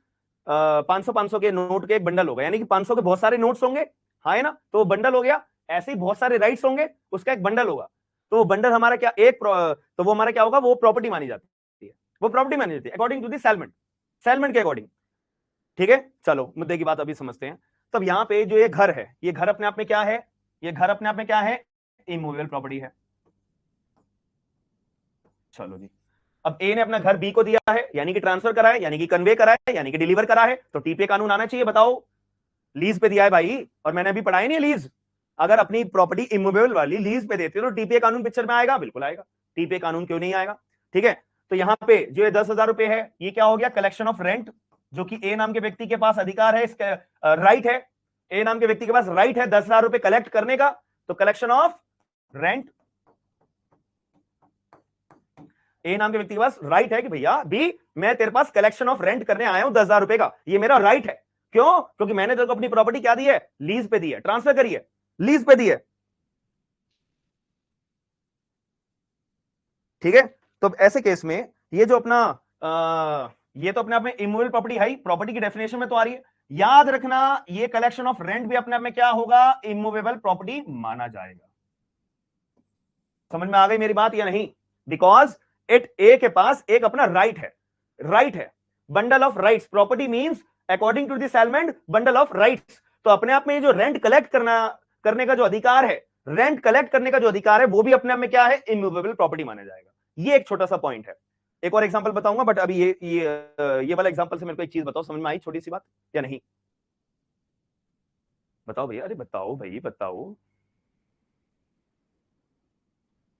Speaker 1: 500 के नोट के एक बंडल होगा, यानी कि 500 के बहुत सारे नोट्स होंगे, हाँ है ना, तो वो बंडल हो गया। ऐसे ही बहुत सारे राइट्स होंगे, उसका एक बंडल होगा, तो वो बंडल हमारा क्या, तो वो हमारा क्या होगा, वो प्रॉपर्टी मानी जाती है, वो प्रॉपर्टी मानी जाती है according to the Salmond, Salmond के अकॉर्डिंग, ठीक है। चलो मुद्दे की बात अभी समझते हैं। तब यहाँ पे जो ये घर है, ये घर अपने आप में क्या है, ये घर अपने आप में क्या है, इमूवेबल प्रॉपर्टी है। चलो जी, अब ए ने अपना घर बी को दिया है, यानी कि ट्रांसफर करा है, यानी कि कन्वे करा है, यानी कि डिलीवर करा है, तो टीपीए कानून आना चाहिए, बताओ। लीज पे दिया है भाई, और मैंने अभी पढ़ाई नहीं लीज, अगर अपनी प्रॉपर्टी इमूवेबल वाली लीज पे देते हो तो टीपीए कानून पिक्चर में आएगा, बिल्कुल आएगा, टीपीए कानून क्यों नहीं आएगा, ठीक है। तो यहाँ पे जो ये 10,000 रुपए है, ये क्या हो गया, कलेक्शन ऑफ रेंट, जो कि ए नाम के व्यक्ति के पास अधिकार है, इसका राइट है, ए नाम के व्यक्ति के पास राइट है 10,000 रुपए कलेक्ट करने का, तो कलेक्शन ऑफ रेंट, ए नाम के व्यक्ति के पास राइट है कि भैया बी मैं तेरे पास कलेक्शन ऑफ रेंट करने आया हूं 10,000 रुपए का, ये मेरा राइट है। क्यों, क्योंकि मैंने तेरे को अपनी प्रॉपर्टी क्या दी है, लीज पे दी है, ट्रांसफर करी है, लीज पे दी है, ठीक है, तो ऐसे केस में ये जो अपना ये तो अपने आप में इमूवेबल प्रॉपर्टी है, प्रॉपर्टी की डेफिनेशन में तो आ रही है। याद रखना ये कलेक्शन ऑफ रेंट भी अपने आप में क्या होगा, इमूवेबल प्रॉपर्टी माना जाएगा। समझ में आ गई मेरी बात या नहीं? बिकॉज ए के पास एक अपना राइट है, bundle of rights. Property means according to the Salmond bundle of rights. तो अपने आप में ये जो रेंट कलेक्ट करने का जो अधिकार है, रेंट कलेक्ट करने का जो अधिकार है, वो भी अपने आप में क्या है, इमूवेबल प्रॉपर्टी माना जाएगा। ये एक छोटा सा पॉइंट है। एक और एग्जांपल बताऊंगा, बट अभी ये वाला एग्जांपल से मेरे को एक चीज बताओ, समझ में आई छोटी सी बात या नहीं? बताओ भैया, अरे बताओ भाई बताओ।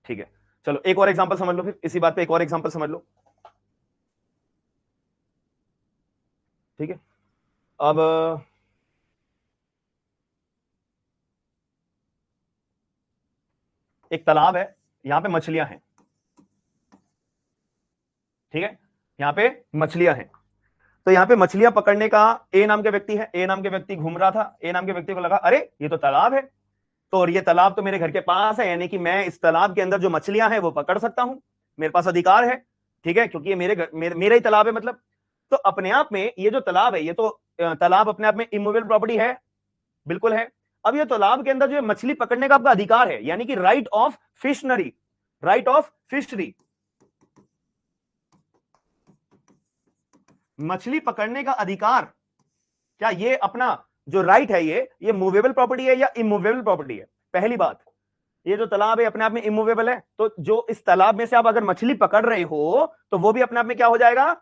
Speaker 1: ठीक है, चलो एक और एग्जांपल समझ लो, फिर इसी बात पे एक और एग्जांपल समझ लो। ठीक है, अब एक तालाब है, यहां पे मछलियां हैं। ठीक है, यहां पे मछलियां हैं। तो यहां पे मछलियां पकड़ने का ए नाम के व्यक्ति है। ए नाम के व्यक्ति घूम रहा था। ए नाम के व्यक्ति को लगा अरे ये तो तालाब है, तो और ये तालाब तो मेरे घर के पास है, यानी कि मैं इस तालाब के अंदर जो मछलियां हैं वो पकड़ सकता हूं, मेरे पास अधिकार है। ठीक है, क्योंकि ये मेरा ही तालाब है मतलब। तो अपने आप में ये जो तालाब है, ये तो तालाब अपने आप में इमूवेबल प्रॉपर्टी है, बिल्कुल है। अब ये तालाब के अंदर जो मछली पकड़ने का आपका अधिकार है, यानी कि right of fishery, right of fishery, मछली पकड़ने का अधिकार, क्या ये अपना जो राइट है ये मूवेबल प्रॉपर्टी है या इमूवेबल प्रॉपर्टी है? पहली बात, ये जो तालाब है अपने आप में इमूवेबल है, तो जो इस तालाब में से आप अगर मछली पकड़ रहे हो तो वो भी अपने आप में क्या हो जाएगा,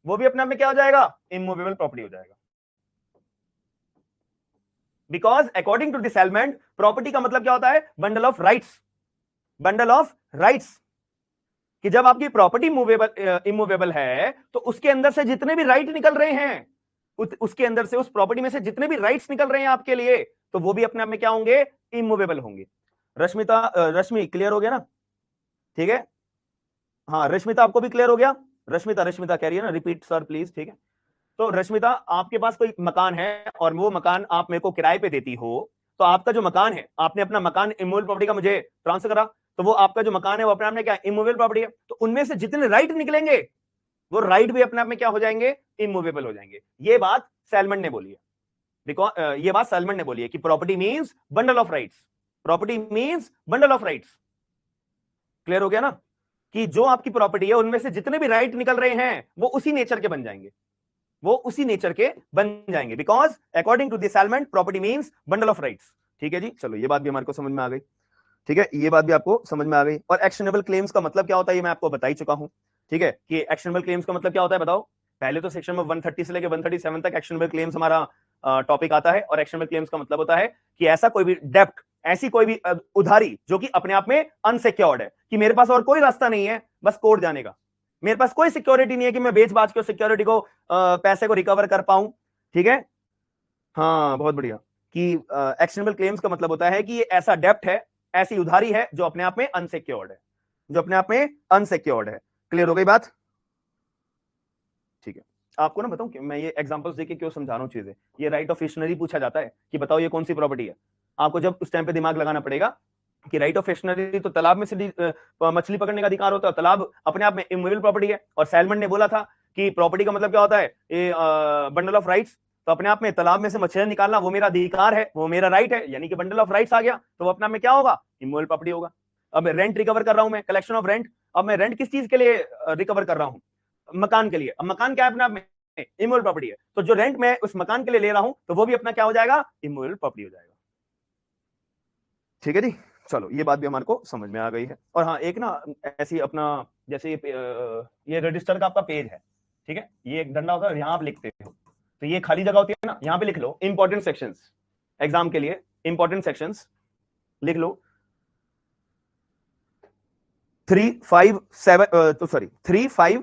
Speaker 1: वो भी अपने आप में क्या हो जाएगा, इमूवेबल प्रॉपर्टी हो जाएगा। Because according to the Salmond, प्रॉपर्टी का मतलब क्या होता है, bundle of rights, bundle of rights. कि जब आपकी प्रॉपर्टी मूवेबल इमूवेबल है तो उसके अंदर से जितने भी राइट निकल रहे हैं, उसके अंदर से, उस प्रॉपर्टी में से जितने भी राइट्स निकल रहे हैं आपके लिए, तो वो भी अपने आप में क्या होंगे, इमूवेबल होंगे। रश्मि क्लियर हो गया ना? ठीक है, हाँ रश्मिता आपको भी क्लियर हो गया? रश्मिता कह रही है ना, रिपीट सर प्लीज। ठीक है, तो रश्मिता आपके पास कोई मकान है और वो मकान आप मेरे को किराए पे देती हो, तो आपका जो मकान है, आपने अपना मकान इमूवेबल प्रॉपर्टी का मुझे ट्रांसफर करा, तो वो आपका जो मकान है वो अपने आप में क्या, इमूवेबल प्रॉपर्टी है। तो उनमें से जितने राइट निकलेंगे वो राइट भी अपने आप में क्या हो जाएंगे, इमूवेबल हो जाएंगे। ये बात सैलमन ने बोली है। बिकॉज ये बात सैलमन ने बोली है कि property means bundle of rights, property means bundle of rights. Clear हो गया ना, कि जो आपकी प्रॉपर्टी है उनमें से जितने भी राइट निकल रहे हैं वो उसी नेचर के बन जाएंगे, वो उसी नेचर के बन जाएंगे। Because according to the Salmond, property means bundle of rights. ठीक है जी, चलो ये बात भी हमारे को समझ में आ गई। ठीक है, ये बात भी आपको समझ में आ गई। और एक्शनेबल क्लेम्स का मतलब क्या होता है ये मैं आपको बता ही चुका हूं। ठीक है, कि एक्शनेबल क्लेम्स का मतलब क्या होता है बताओ। पहले तो सेक्शन में 130 से लेकर 137 तक एक्शनेबल क्लेम्स हमारा टॉपिक आता है। और एक्शनेबल क्लेम्स का मतलब होता है कि ऐसा कोई भी डेप्ट, ऐसी कोई भी उधारी जो कि अपने आप में अनसिक्योर्ड है, कि मेरे पास और कोई रास्ता नहीं है बस कोर्ट जाने का, मेरे पास कोई सिक्योरिटी नहीं है कि मैं बेच बाज के सिक्योरिटी को पैसे को रिकवर कर पाऊं। ठीक है, हाँ बहुत बढ़िया। कि एक्शनेबल क्लेम्स का मतलब होता है कि ये ऐसा डेप्ट है, ऐसी उधारी है जो अपने आप में अनसिक्योर्ड है, जो अपने आप में अनसिक्योर्ड है। क्लियर हो गई बात? ठीक है, आपको ना बताऊं कि मैं ये एग्जांपल्स देके क्यों समझा रहा हूं चीजें। ये राइट ऑफ फिशनरी पूछा जाता है कि बताओ ये कौन सी प्रॉपर्टी है, आपको जब उस टाइम पे दिमाग लगाना पड़ेगा कि राइट ऑफ फिशनरी तो तालाब में से मछली पकड़ने का अधिकार होता है, तालाब अपने आप में इमूवेबल प्रॉपर्टी है। और सैलमन ने बोला था कि प्रॉपर्टी का मतलब क्या होता है, ये बंडल ऑफ राइट्स। तो अपने आप में तालाब में से मछलियां निकालना वो मेरा अधिकार है, वो मेरा राइट है, यानी कि बंडल ऑफ राइट्स आ गया, तो वो अपने आप में क्या होगा, इमूवेबल प्रॉपर्टी होगा। अब रेंट रिकवर कर रहा हूं मैं, कलेक्शन ऑफ रेंट। अब मैं रेंट किस चीज के लिए रिकवर कर रहा हूं, मकान के लिए। अब मकान क्या है अपने आप में, इमूवेबल प्रॉपर्टी है, तो जो रेंट मैं उस मकान के लिए ले रहा हूं तो वो भी अपना क्या हो जाएगा, इमूवेबल प्रॉपर्टी हो जाएगा। ठीक है जी, चलो ये बात भी हमारे को समझ में आ गई है। और हाँ एक ना ऐसी अपना, जैसे ये रजिस्टर का आपका पेज है, ठीक है, ये एक डंडा होता है, यहां आप लिखते हो, तो ये खाली जगह होती है ना, यहां पे लिख लो इंपॉर्टेंट सेक्शंस, एग्जाम के लिए इंपॉर्टेंट सेक्शंस लिख लो। 3 5 7 तो सॉरी 3 5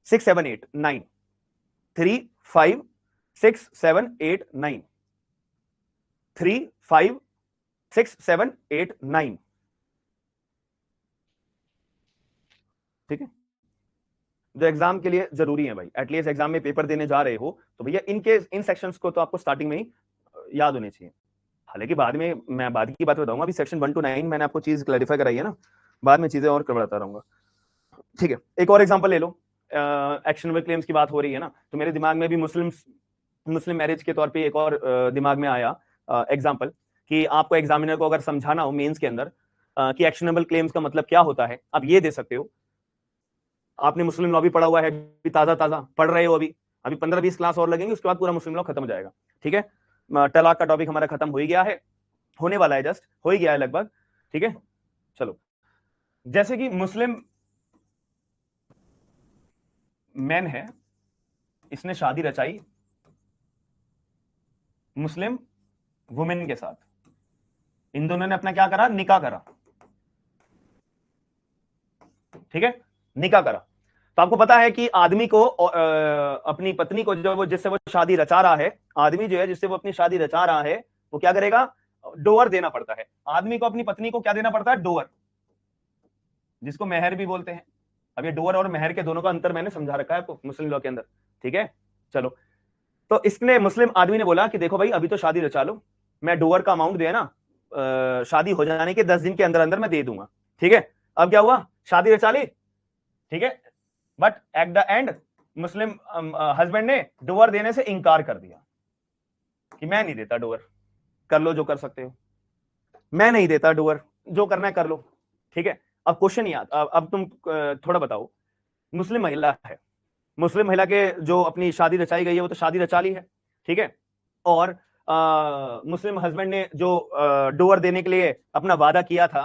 Speaker 1: 6 7 8 9, 3 5 6 7 8 9, 3 5 6 7 8 9। ठीक है, जो एग्जाम के लिए जरूरी है भाई, एटलीस्ट एग्जाम में पेपर देने जा रहे हो तो भैया इनके इन सेक्शंस को तो आपको स्टार्टिंग में ही याद होने चाहिए। हालांकि बाद में मैं बाद की बात बताऊंगा, अभी सेक्शन 1 to 9 मैंने आपको चीज क्लैरिफाई कराई है ना, बाद में चीजें और बढ़ाता रहूंगा, ठीक है। एक और एग्जांपल ले लो, एक्शनेबल क्लेम्स की बात हो रही है ना, तो मेरे दिमाग में भी मुस्लिम मैरिज के तौर पे एक और दिमाग में आया एग्जांपल, कि आपको एग्जामिनर को अगर समझाना हो मेंस के अंदर कि एक्शनेबल क्लेम्स का मतलब क्या होता है, आप ये दे सकते हो। आपने मुस्लिम लॉ भी पढ़ा हुआ है, ताजा ताजा पढ़ रहे हो, अभी अभी 15-20 क्लास और लगेंगे, उसके बाद पूरा मुस्लिम लॉ खत्म हो जाएगा, ठीक है। तलाक का टॉपिक हमारा खत्म हो ही गया है, होने वाला है, जस्ट हो ही गया है लगभग, ठीक है। चलो, जैसे कि मुस्लिम मैन है, इसने शादी रचाई मुस्लिम वुमेन के साथ, इन दोनों ने अपना क्या करा, निकाह करा, ठीक है, निकाह करा। तो आपको पता है कि आदमी को अपनी पत्नी को जो वो जिससे वो शादी रचा रहा है, आदमी जो है जिससे वो अपनी शादी रचा रहा है, वो क्या करेगा, डोअर देना पड़ता है। आदमी को अपनी पत्नी को क्या देना पड़ता है, डोअर, जिसको मेहर भी बोलते हैं। अब ये डोअर और मेहर के दोनों का अंतर मैंने समझा रखा है आपको मुस्लिम लॉ के अंदर, ठीक है। चलो, तो इसने मुस्लिम आदमी ने बोला कि देखो भाई, अभी तो शादी रचा लो, मैं डोअर का अमाउंट जो है ना शादी हो जाने के 10 दिन के अंदर अंदर मैं दे दूंगा, ठीक है। अब क्या हुआ, शादी रचा ली, ठीक है, but at the and Muslim husband ने डोअर देने से इनकार कर दिया कि मैं नहीं देता डोअर, कर लो जो कर सकते हो, मैं नहीं देता डोअर, जो करना है कर लो, ठीक है। अब क्वेश्चन याद, अब तुम थोड़ा बताओ, मुस्लिम महिला है, मुस्लिम महिला के जो अपनी शादी रचाई गई है वो तो शादी रचा ली है, ठीक है। और मुस्लिम हस्बैंड ने जो डोअर देने के लिए अपना वादा किया था,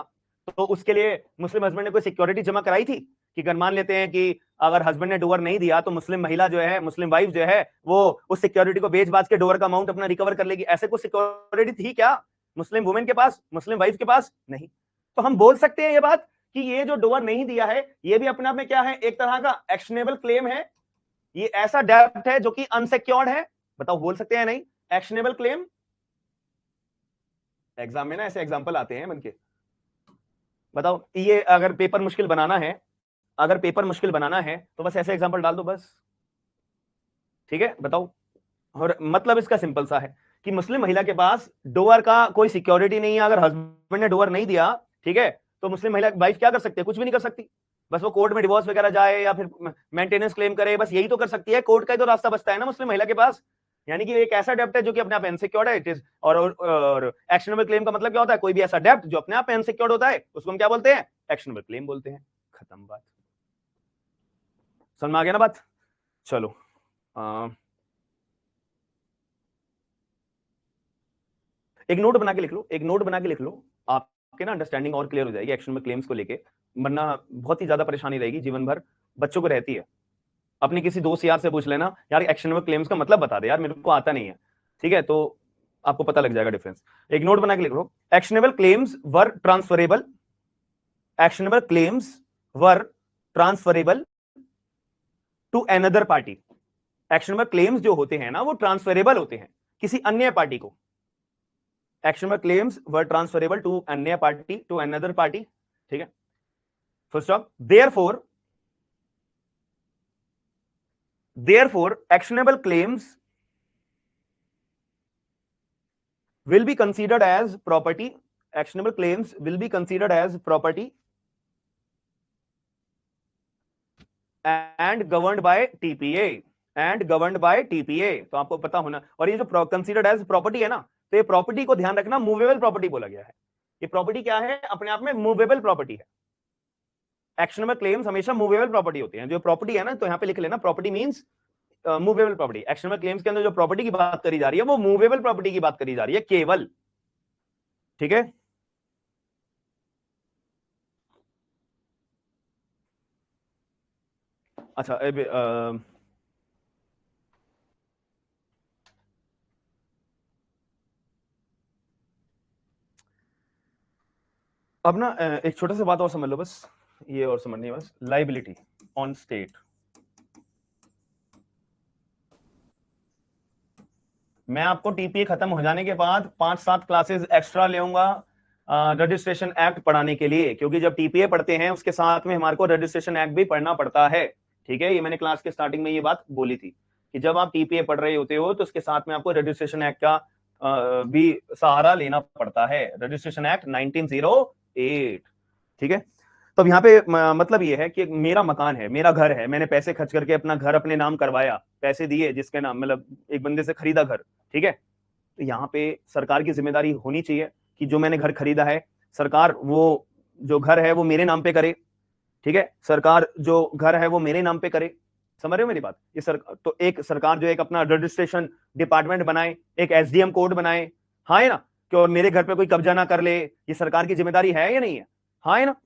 Speaker 1: तो उसके लिए मुस्लिम हस्बैंड ने कोई सिक्योरिटी जमा कराई थी कि अगर मान लेते हैं कि अगर हस्बैंड ने डोअर नहीं दिया तो मुस्लिम महिला जो है, मुस्लिम वाइफ जो है, वो उस सिक्योरिटी को बेच बाच के डोअर का अमाउंट अपना रिकवर कर लेगी, ऐसे कुछ सिक्योरिटी थी क्या मुस्लिम वुमेन के पास, मुस्लिम वाइफ के पास? नहीं। तो हम बोल सकते हैं ये बात कि ये जो डोअर नहीं दिया है, ये भी अपने आप में क्या है, एक तरह का एक्शनेबल क्लेम है, ये ऐसा डेब्ट है जो कि अनसिक्योर्ड है। बताओ, बोल सकते हैं नहीं, एक्शनेबल क्लेम। एग्जाम में ना ऐसे एग्जांपल आते हैं बनके, बताओ, ये अगर पेपर मुश्किल बनाना है, अगर पेपर मुश्किल बनाना है तो बस ऐसे एग्जांपल डाल दो बस, ठीक है। बताओ, और मतलब इसका सिंपल सा है कि मुस्लिम महिला के पास डोअर का कोई सिक्योरिटी नहीं है, अगर हस्बैंड ने डोअर नहीं दिया, ठीक है, तो मुस्लिम महिला वाइफ क्या कर सकती है, कुछ भी नहीं कर सकती, बस वो कोर्ट में डिवोर्स वगैरह जाए या फिर मेंटेनेंस क्लेम करे, बस यही तो कर सकती है, कोर्ट का ही तो रास्ता बचता है ना मुस्लिम महिला के पास। यानी कि एक ऐसा डेप्ट है जो कि अपने आप इनसिक्योर्ड है, इट इज, और एक्शनेबल क्लेम का मतलब क्या होता है, कोई भी ऐसा डेप्ट जो अपने आप इनसिक्योर्ड होता है उसको हम क्या बोलते हैं, एक्शनेबल क्लेम बोलते हैं, खत्म बात। समझ में आ गया ना बात? चलो, एक नोट बना के लिख लो, एक नोट बना के लिख लो, आपके ना अंडरस्टैंडिंग और क्लियर हो जाएगी एक्शनेबल क्लेम्स को लेके, वरना बहुत ही ज्यादा परेशानी रहेगी जीवन भर, बच्चों को रहती है। अपने किसी दोस्त यार से पूछ लेना, यार एक्शनेबल क्लेम्स का मतलब बता दे यार, मेरे को आता नहीं है, ठीक है, तो आपको पता लग जाएगा डिफरेंस। एक नोट बना के लिख लो, actionable claims were transferable, actionable claims were transferable to another party. Actionable claims जो होते हैं ना, वो ट्रांसफरेबल होते हैं किसी अन्य पार्टी को। Actionable claims were transferable to अन्य पार्टी, to another party, ठीक है, full stop. therefore actionable claims will be considered as property, actionable claims will be considered as property and governed by TPA, and governed by TPA। तो आपको पता होना, और ये जो कंसीडर्ड एज प्रॉपर्टी है ना, तो ये प्रॉपर्टी को ध्यान रखना, मूवेबल प्रॉपर्टी बोला गया है। ये प्रॉपर्टी क्या है, अपने आप में मूवेबल प्रॉपर्टी है। एक्शनेबल क्लेम्स हमेशा मूवेबल प्रॉपर्टी होती हैं, जो प्रॉपर्टी है ना, तो यहां पे लिख लेना, property means movable property. Actionable claims के अंदर जो प्रॉपर्टी की बात करी जा रही है वो मूवेबल प्रॉपर्टी की बात करी जा रही है केवल, ठीक है। अच्छा, अब ना एक छोटा सा बात और समझ लो बस, ये और समझनी है बस, लाइबिलिटी ऑन स्टेट। मैं आपको टीपीए खत्म हो जाने के बाद 5-7 क्लासेस एक्स्ट्रा लेऊंगा रजिस्ट्रेशन एक्ट पढ़ाने के लिए, क्योंकि जब टीपीए पढ़ते हैं उसके साथ में हमारे को रजिस्ट्रेशन एक्ट भी पढ़ना पड़ता है, ठीक है। ये मैंने क्लास के स्टार्टिंग में ये बात बोली थी कि जब आप टीपीए पढ़ रहे होते हो तो उसके साथ में आपको रजिस्ट्रेशन एक्ट का भी सहारा लेना पड़ता है, रजिस्ट्रेशन एक्ट 1908, ठीक है। तो यहाँ पे मतलब ये है कि मेरा मकान है, मेरा घर है, मैंने पैसे खर्च करके अपना घर अपने नाम करवाया, पैसे दिए जिसके नाम, मतलब एक बंदे से खरीदा घर, ठीक है। तो यहाँ पे सरकार की जिम्मेदारी होनी चाहिए कि जो मैंने घर खरीदा है, सरकार वो जो घर है वो मेरे नाम पे करे, ठीक है। सरकार जो घर है वो मेरे नाम पे करे, समझ रहे हो मेरी बात। ये तो एक सरकार जो एक अपना रजिस्ट्रेशन डिपार्टमेंट बनाए, एक एसडीएम कोड बनाए, हाँ है ना, कि और मेरे घर पे कोई कब्जा ना कर ले, ये सरकार की जिम्मेदारी है या नहीं है, हाँ है ना।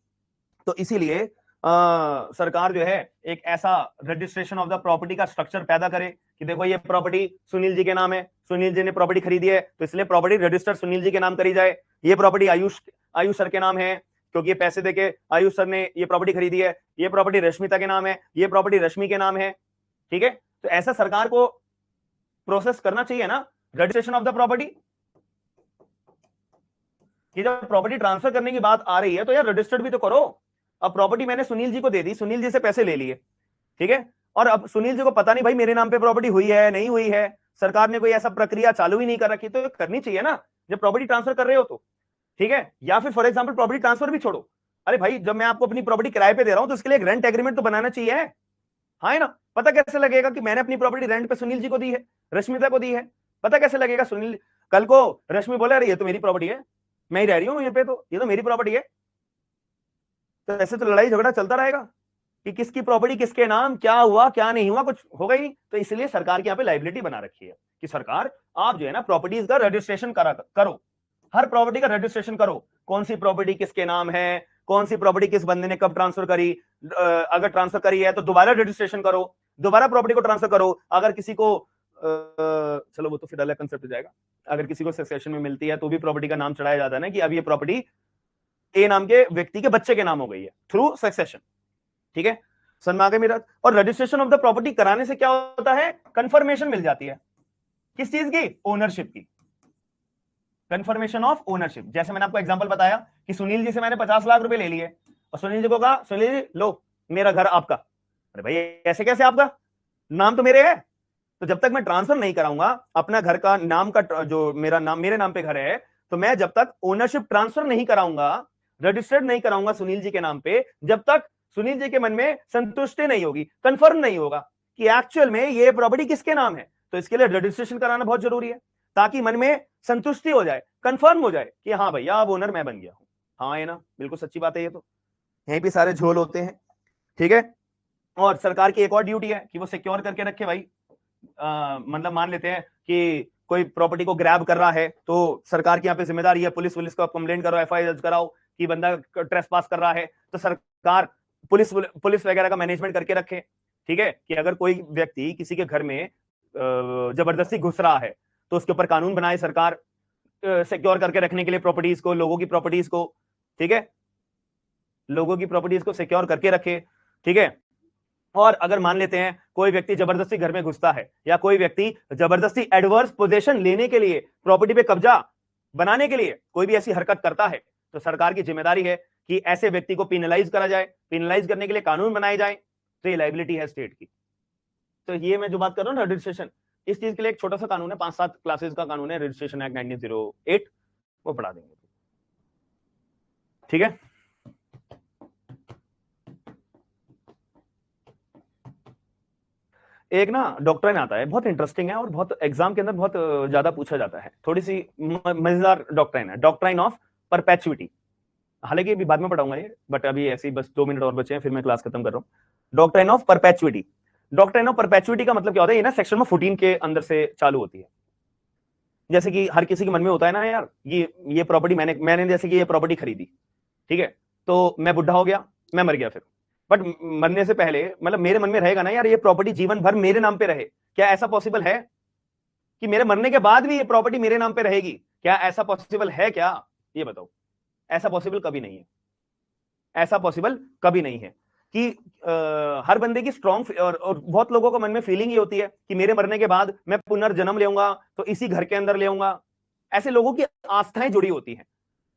Speaker 1: तो इसीलिए सरकार जो है एक ऐसा रजिस्ट्रेशन ऑफ द प्रॉपर्टी का स्ट्रक्चर पैदा करे कि देखो ये प्रॉपर्टी सुनील जी के नाम है, सुनील जी ने प्रॉपर्टी खरीदी है, तो इसलिए प्रॉपर्टी रजिस्टर सुनील जी के नाम करी जाए। ये प्रॉपर्टी आयुष आयुष सर के नाम है, क्योंकि ये पैसे देके आयुष सर ने ये प्रॉपर्टी खरीदी है। ये प्रॉपर्टी रश्मिता के नाम है, ये प्रॉपर्टी रश्मि के नाम है, ठीक है। तो ऐसा सरकार को प्रोसेस करना चाहिए ना रजिस्ट्रेशन ऑफ द प्रॉपर्टी, कि जब प्रॉपर्टी ट्रांसफर करने की बात आ रही है तो यार रजिस्टर्ड भी तो करो। अब प्रॉपर्टी मैंने सुनील जी को दे दी, सुनील जी से पैसे ले लिए, ठीक है, और अब सुनील जी को पता नहीं भाई मेरे नाम पे प्रॉपर्टी हुई है नहीं हुई है, सरकार ने कोई ऐसा प्रक्रिया चालू ही नहीं कर रखी, तो करनी चाहिए ना जब प्रॉपर्टी ट्रांसफर कर रहे हो तो, ठीक है। या फिर फॉर एग्जाम्पल प्रॉपर्टी ट्रांसफर भी छोड़ो, अरे भाई जब मैं आपको अपनी प्रॉपर्टी किराए पे दे रहा हूं तो उसके लिए एक रेंट एग्रीमेंट तो बनाना चाहिए, हाँ है ना। पता कैसे लगेगा कि मैंने अपनी प्रॉपर्टी रेंट पे सुनील जी को दी है, रश्मिता को दी है, पता कैसे लगेगा। सुनील कल को रश्मि बोले अरे ये तो मेरी प्रॉपर्टी है, मैं ही रह रही हूँ यहीं पे, तो ये तो मेरी प्रॉपर्टी है, तो ऐसे तो लड़ाई झगड़ा चलता रहेगा कि किसकी प्रॉपर्टी किसके नाम, क्या हुआ क्या नहीं हुआ, कुछ होगा ही नहीं। तो इसलिए सरकार की यहाँ पे लाइबिलिटी बना रखी है कि सरकार आप जो है ना प्रॉपर्टीज का रजिस्ट्रेशन करो, हर प्रॉपर्टी का रजिस्ट्रेशन करो, कौन सी प्रॉपर्टी किसके नाम है, कौन सी प्रॉपर्टी किस बंदे ने कब ट्रांसफर करी, अगर ट्रांसफर करी है तो दोबारा रजिस्ट्रेशन करो, दोबारा प्रॉपर्टी को ट्रांसफर करो। अगर किसी को चलो वो तो फिर अलग कंसेप्ट हो जाएगा, अगर किसी को सक्सेशन में मिलती है तो भी प्रॉपर्टी का नाम चढ़ाया जाता है ना कि अब ये प्रॉपर्टी ए नाम के व्यक्ति के बच्चे के नाम हो गई है थ्रू सक्सेशन, ठीक है। समझ में आ गया मेरा। और रजिस्ट्रेशन ऑफ द प्रॉपर्टी कराने से क्या होता है, कंफर्मेशन मिल जाती है, किस चीज की, ओनरशिप की, कंफर्मेशन ऑफ ओनरशिप। जैसे मैंने आपको एग्जांपल बताया कि सुनील जी से मैंने 50 लाख रुपए ले लिए और सुनील जी को कहा सुनील जी लो मेरा घर आपका, अरे भाई ऐसे कैसे आपका, नाम तो मेरे है। तो जब तक मैं ट्रांसफर नहीं कराऊंगा अपना घर का नाम का, जो मेरा नाम मेरे नाम पे घर है, तो मैं जब तक ओनरशिप ट्रांसफर नहीं कराऊंगा, रजिस्टर्ड नहीं कराऊंगा सुनील जी के नाम पे, जब तक सुनील जी के मन में संतुष्टि नहीं होगी, कंफर्म नहीं होगा कि एक्चुअल में ये प्रॉपर्टी किसके नाम है। तो इसके लिए रजिस्ट्रेशन कराना बहुत जरूरी है, ताकि मन में संतुष्टि हो जाए, कंफर्म हो जाए कि हाँ भैया अब ओनर मैं बन गया हूं। हाँ है ना, बिल्कुल सच्ची बात है ये तो, यहीं पे सारे झोल होते हैं, ठीक है। और सरकार की एक और ड्यूटी है कि वो सिक्योर करके रखे भाई, मतलब मान लेते हैं कि कोई प्रॉपर्टी को ग्रैब कर रहा है तो सरकार की यहाँ पे जिम्मेदारी है, पुलिस को आप कंप्लेंट करो, एफआईआर कराओ कि बंदा ट्रेसपास कर रहा है, तो सरकार पुलिस वगैरह का मैनेजमेंट करके रखे, ठीक है। कि अगर कोई व्यक्ति किसी के घर में जबरदस्ती घुस रहा है तो उसके ऊपर कानून बनाए सरकार, सिक्योर करके रखने के लिए प्रॉपर्टीज को, लोगों की प्रॉपर्टीज को, ठीक है, लोगों की प्रॉपर्टीज को सिक्योर करके रखे, ठीक है। और अगर मान लेते हैं कोई व्यक्ति जबरदस्ती घर में घुसता है या कोई व्यक्ति जबरदस्ती एडवर्स पोजीशन लेने के लिए, प्रॉपर्टी पे कब्जा बनाने के लिए कोई भी ऐसी हरकत करता है, तो सरकार की जिम्मेदारी है कि ऐसे व्यक्ति को पिनलाइज करा जाए, पिनलाइज करने के लिए कानून बनाए जाए। तो ये लाइबिलिटी है स्टेट की। तो ये मैं जो बात कर रहा हूँ ना रजिस्ट्रेशन, इस चीज के लिए एक छोटा सा कानून है, 5-7 क्लासेस का कानून है, रजिस्ट्रेशन एक्ट 1908, वो पढ़ा देंगे, ठीक है। एक ना डॉक्ट्राइन आता है, बहुत इंटरेस्टिंग है और बहुत एग्जाम के अंदर बहुत ज्यादा पूछा जाता है, थोड़ी सी मजेदार डॉक्ट्राइन है, डॉक्ट्राइन ऑफ परपेचुइटी। हालांकि अभी बाद में पढ़ाऊंगा ये, बट अभी ऐसे ही बस 2 मिनट और बचे हैं फिर मैं क्लास खत्म कर रहा हूँ। Doctrine of perpetuity, doctrine of perpetuity का मतलब क्या होता है, ये ना सेक्शन में 14 के अंदर से चालू होती है। जैसे कि हर किसी के मन में होता है ना यार, ये प्रॉपर्टी मैंने जैसे कि ये प्रॉपर्टी खरीदी, ठीक है, तो मैं बुढ़ा हो गया, मैं मर गया फिर, बट मरने से पहले मतलब मेरे मन में रहेगा ना यार ये प्रॉपर्टी जीवन भर मेरे नाम पे रहे। क्या ऐसा पॉसिबल है कि मेरे मरने के बाद भी ये प्रॉपर्टी मेरे नाम पे रहेगी? क्या ऐसा पॉसिबल है क्या, ये बताओ। ऐसा पॉसिबल कभी नहीं है, ऐसा पॉसिबल कभी नहीं है कि हर बंदे की स्ट्रॉन्ग और बहुत लोगों को मन में फीलिंग ही होती है कि मेरे मरने के बाद मैं पुनर्जन्म लेऊंगा तो इसी घर के अंदर लेऊंगा, ऐसे लोगों की आस्थाएं जुड़ी होती हैं।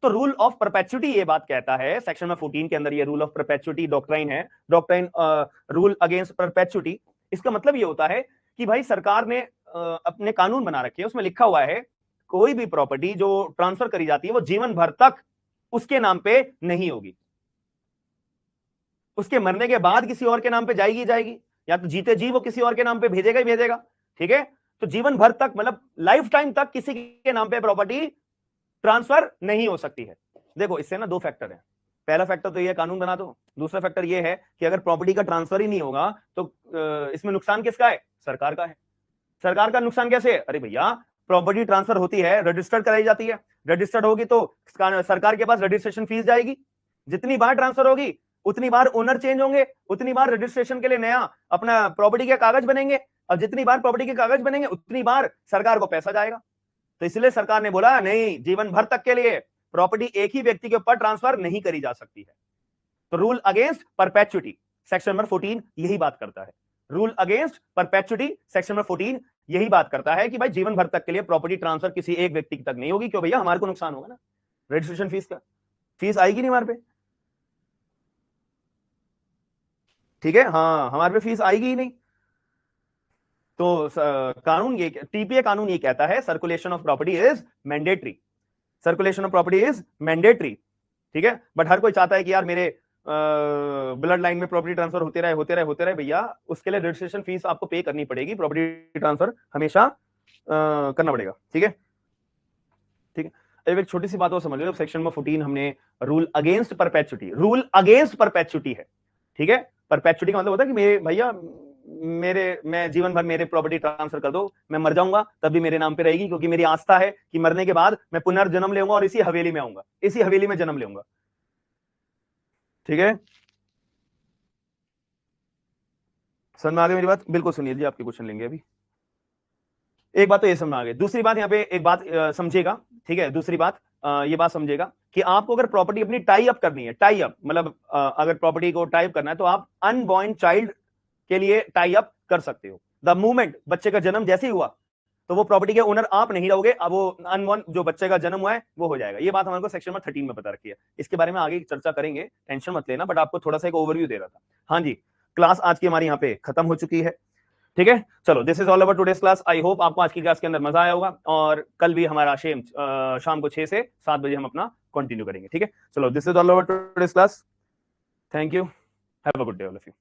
Speaker 1: तो रूल ऑफ परपेचुइटी ये बात कहता है, सेक्शन में 14 के अंदर ये रूल ऑफ परपेचुइटी डॉक्ट्राइन है, डॉक्ट्राइन रूल अगेंस्ट परपेचुइटी। इसका मतलब ये होता है कि भाई सरकार ने अपने कानून बना रखे हैं, उसमें लिखा हुआ है कोई भी प्रॉपर्टी जो ट्रांसफर करी जाती है वो जीवन भर तक उसके नाम पे नहीं होगी। उसके मरने के बाद किसी और के नाम पे जाएगी, या तो जीते जी वो किसी और के नाम पे भेजेगा ही भेजेगा। ठीक है, तो जीवन भर तक, मतलब लाइफ टाइम तक किसी के नाम पे प्रॉपर्टी ट्रांसफर नहीं हो सकती है। देखो इससे ना दो फैक्टर है। पहला फैक्टर तो ये कानून बना दो, दूसरा फैक्टर ये है कि अगर प्रॉपर्टी का ट्रांसफर ही नहीं होगा तो इसमें नुकसान किसका है? सरकार का है। सरकार का नुकसान कैसे? अरे भैया, प्रॉपर्टी ट्रांसफर होती है, रजिस्टर्ड कराई जाती है, रजिस्टर्ड होगी तो सरकार के पास रजिस्ट्रेशन फीस जाएगी। जितनी बार ट्रांसफर होगी उतनी बार ओनर चेंज होंगे, उतनी बार रजिस्ट्रेशन के लिए नया अपना प्रॉपर्टी के कागज बनेंगे, और जितनी बार प्रॉपर्टी के कागज बनेंगे उतनी बार सरकार को पैसा जाएगा। तो इसलिए सरकार ने बोला नहीं, जीवन भर तक के लिए प्रॉपर्टी एक ही व्यक्ति के ऊपर ट्रांसफर नहीं करी जा सकती है। तो rule against perpetuity section number 14 यही बात करता है। Rule against perpetuity section number 14 यही बात करता है कि भाई जीवन भर तक के लिए प्रॉपर्टी ट्रांसफर किसी एक व्यक्ति तक नहीं होगी। क्यों भैया? हमारे को नुकसान होगा ना, रजिस्ट्रेशन फीस का, फीस आएगी नहीं हमारे पे। ठीक है, हाँ, हमारे पे फीस आएगी ही नहीं। तो कानून ये, टीपीए कानून ये कहता है circulation of property is mandatory, circulation of property is mandatory. ठीक है, बट हर कोई चाहता है कि यार मेरे ब्लड लाइन में प्रॉपर्टी ट्रांसफर होते रहे भैया, उसके लिए रजिस्ट्रेशन फीस आपको पे करनी पड़ेगी, प्रॉपर्टी ट्रांसफर हमेशा करना पड़ेगा। ठीक है, ठीक है। एक छोटी सी बात और समझ लो, सेक्शन नंबर 14 हमने rule against perpetuity, rule against perpetuity है। ठीक है, परपेचुटी का मतलब होता है कि मेरे भैया मैं जीवन भर मेरे प्रॉपर्टी ट्रांसफर कर दो, मैं मर जाऊंगा तब भी मेरे नाम पे रहेगी, क्योंकि मेरी आस्था है कि मरने के बाद मैं पुनर्जन्म लेऊंगा और इसी हवेली में आऊंगा, इसी हवेली में जन्म लेऊंगा। ठीक है, समझ में आ गई मेरी बात? बिल्कुल सुनिए जी, आपके क्वेश्चन लेंगे अभी। एक बात तो ये समझ में आ गई। दूसरी बात यहाँ पे एक बात समझिएगा। ठीक है, दूसरी बात ये बात समझिएगा कि आपको अगर प्रॉपर्टी अपनी टाई अप करनी है, टाई अप मतलब अगर प्रॉपर्टी को टाई अप करना है तो आप अनबॉर्न चाइल्ड के लिए टाई अप कर सकते हो। द मूवमेंट बच्चे का जन्म जैसे ही हुआ तो वो प्रॉपर्टी के ओनर आप नहीं रहोगे, अब वो अनबॉर्न जो बच्चे का जन्म हुआ है वो हो जाएगा। ये बात हमारे को सेक्शन नंबर 13 में बता रखी है। इसके बारे में आगे चर्चा करेंगे, टेंशन मत लेना, बट आपको थोड़ा सा एक ओवरव्यू दे रहा था। हाँ जी, क्लास आज की हमारी यहाँ पे खत्म हो चुकी है। ठीक है, चलो, this is all about today's class. I hope आपको आज की क्लास के अंदर मजा आया होगा, और कल भी हमारा शाम को 6 से 7 बजे हम अपना कंटिन्यू करेंगे। ठीक है, चलो, this is all about today's class. Thank you, have a good day all of you.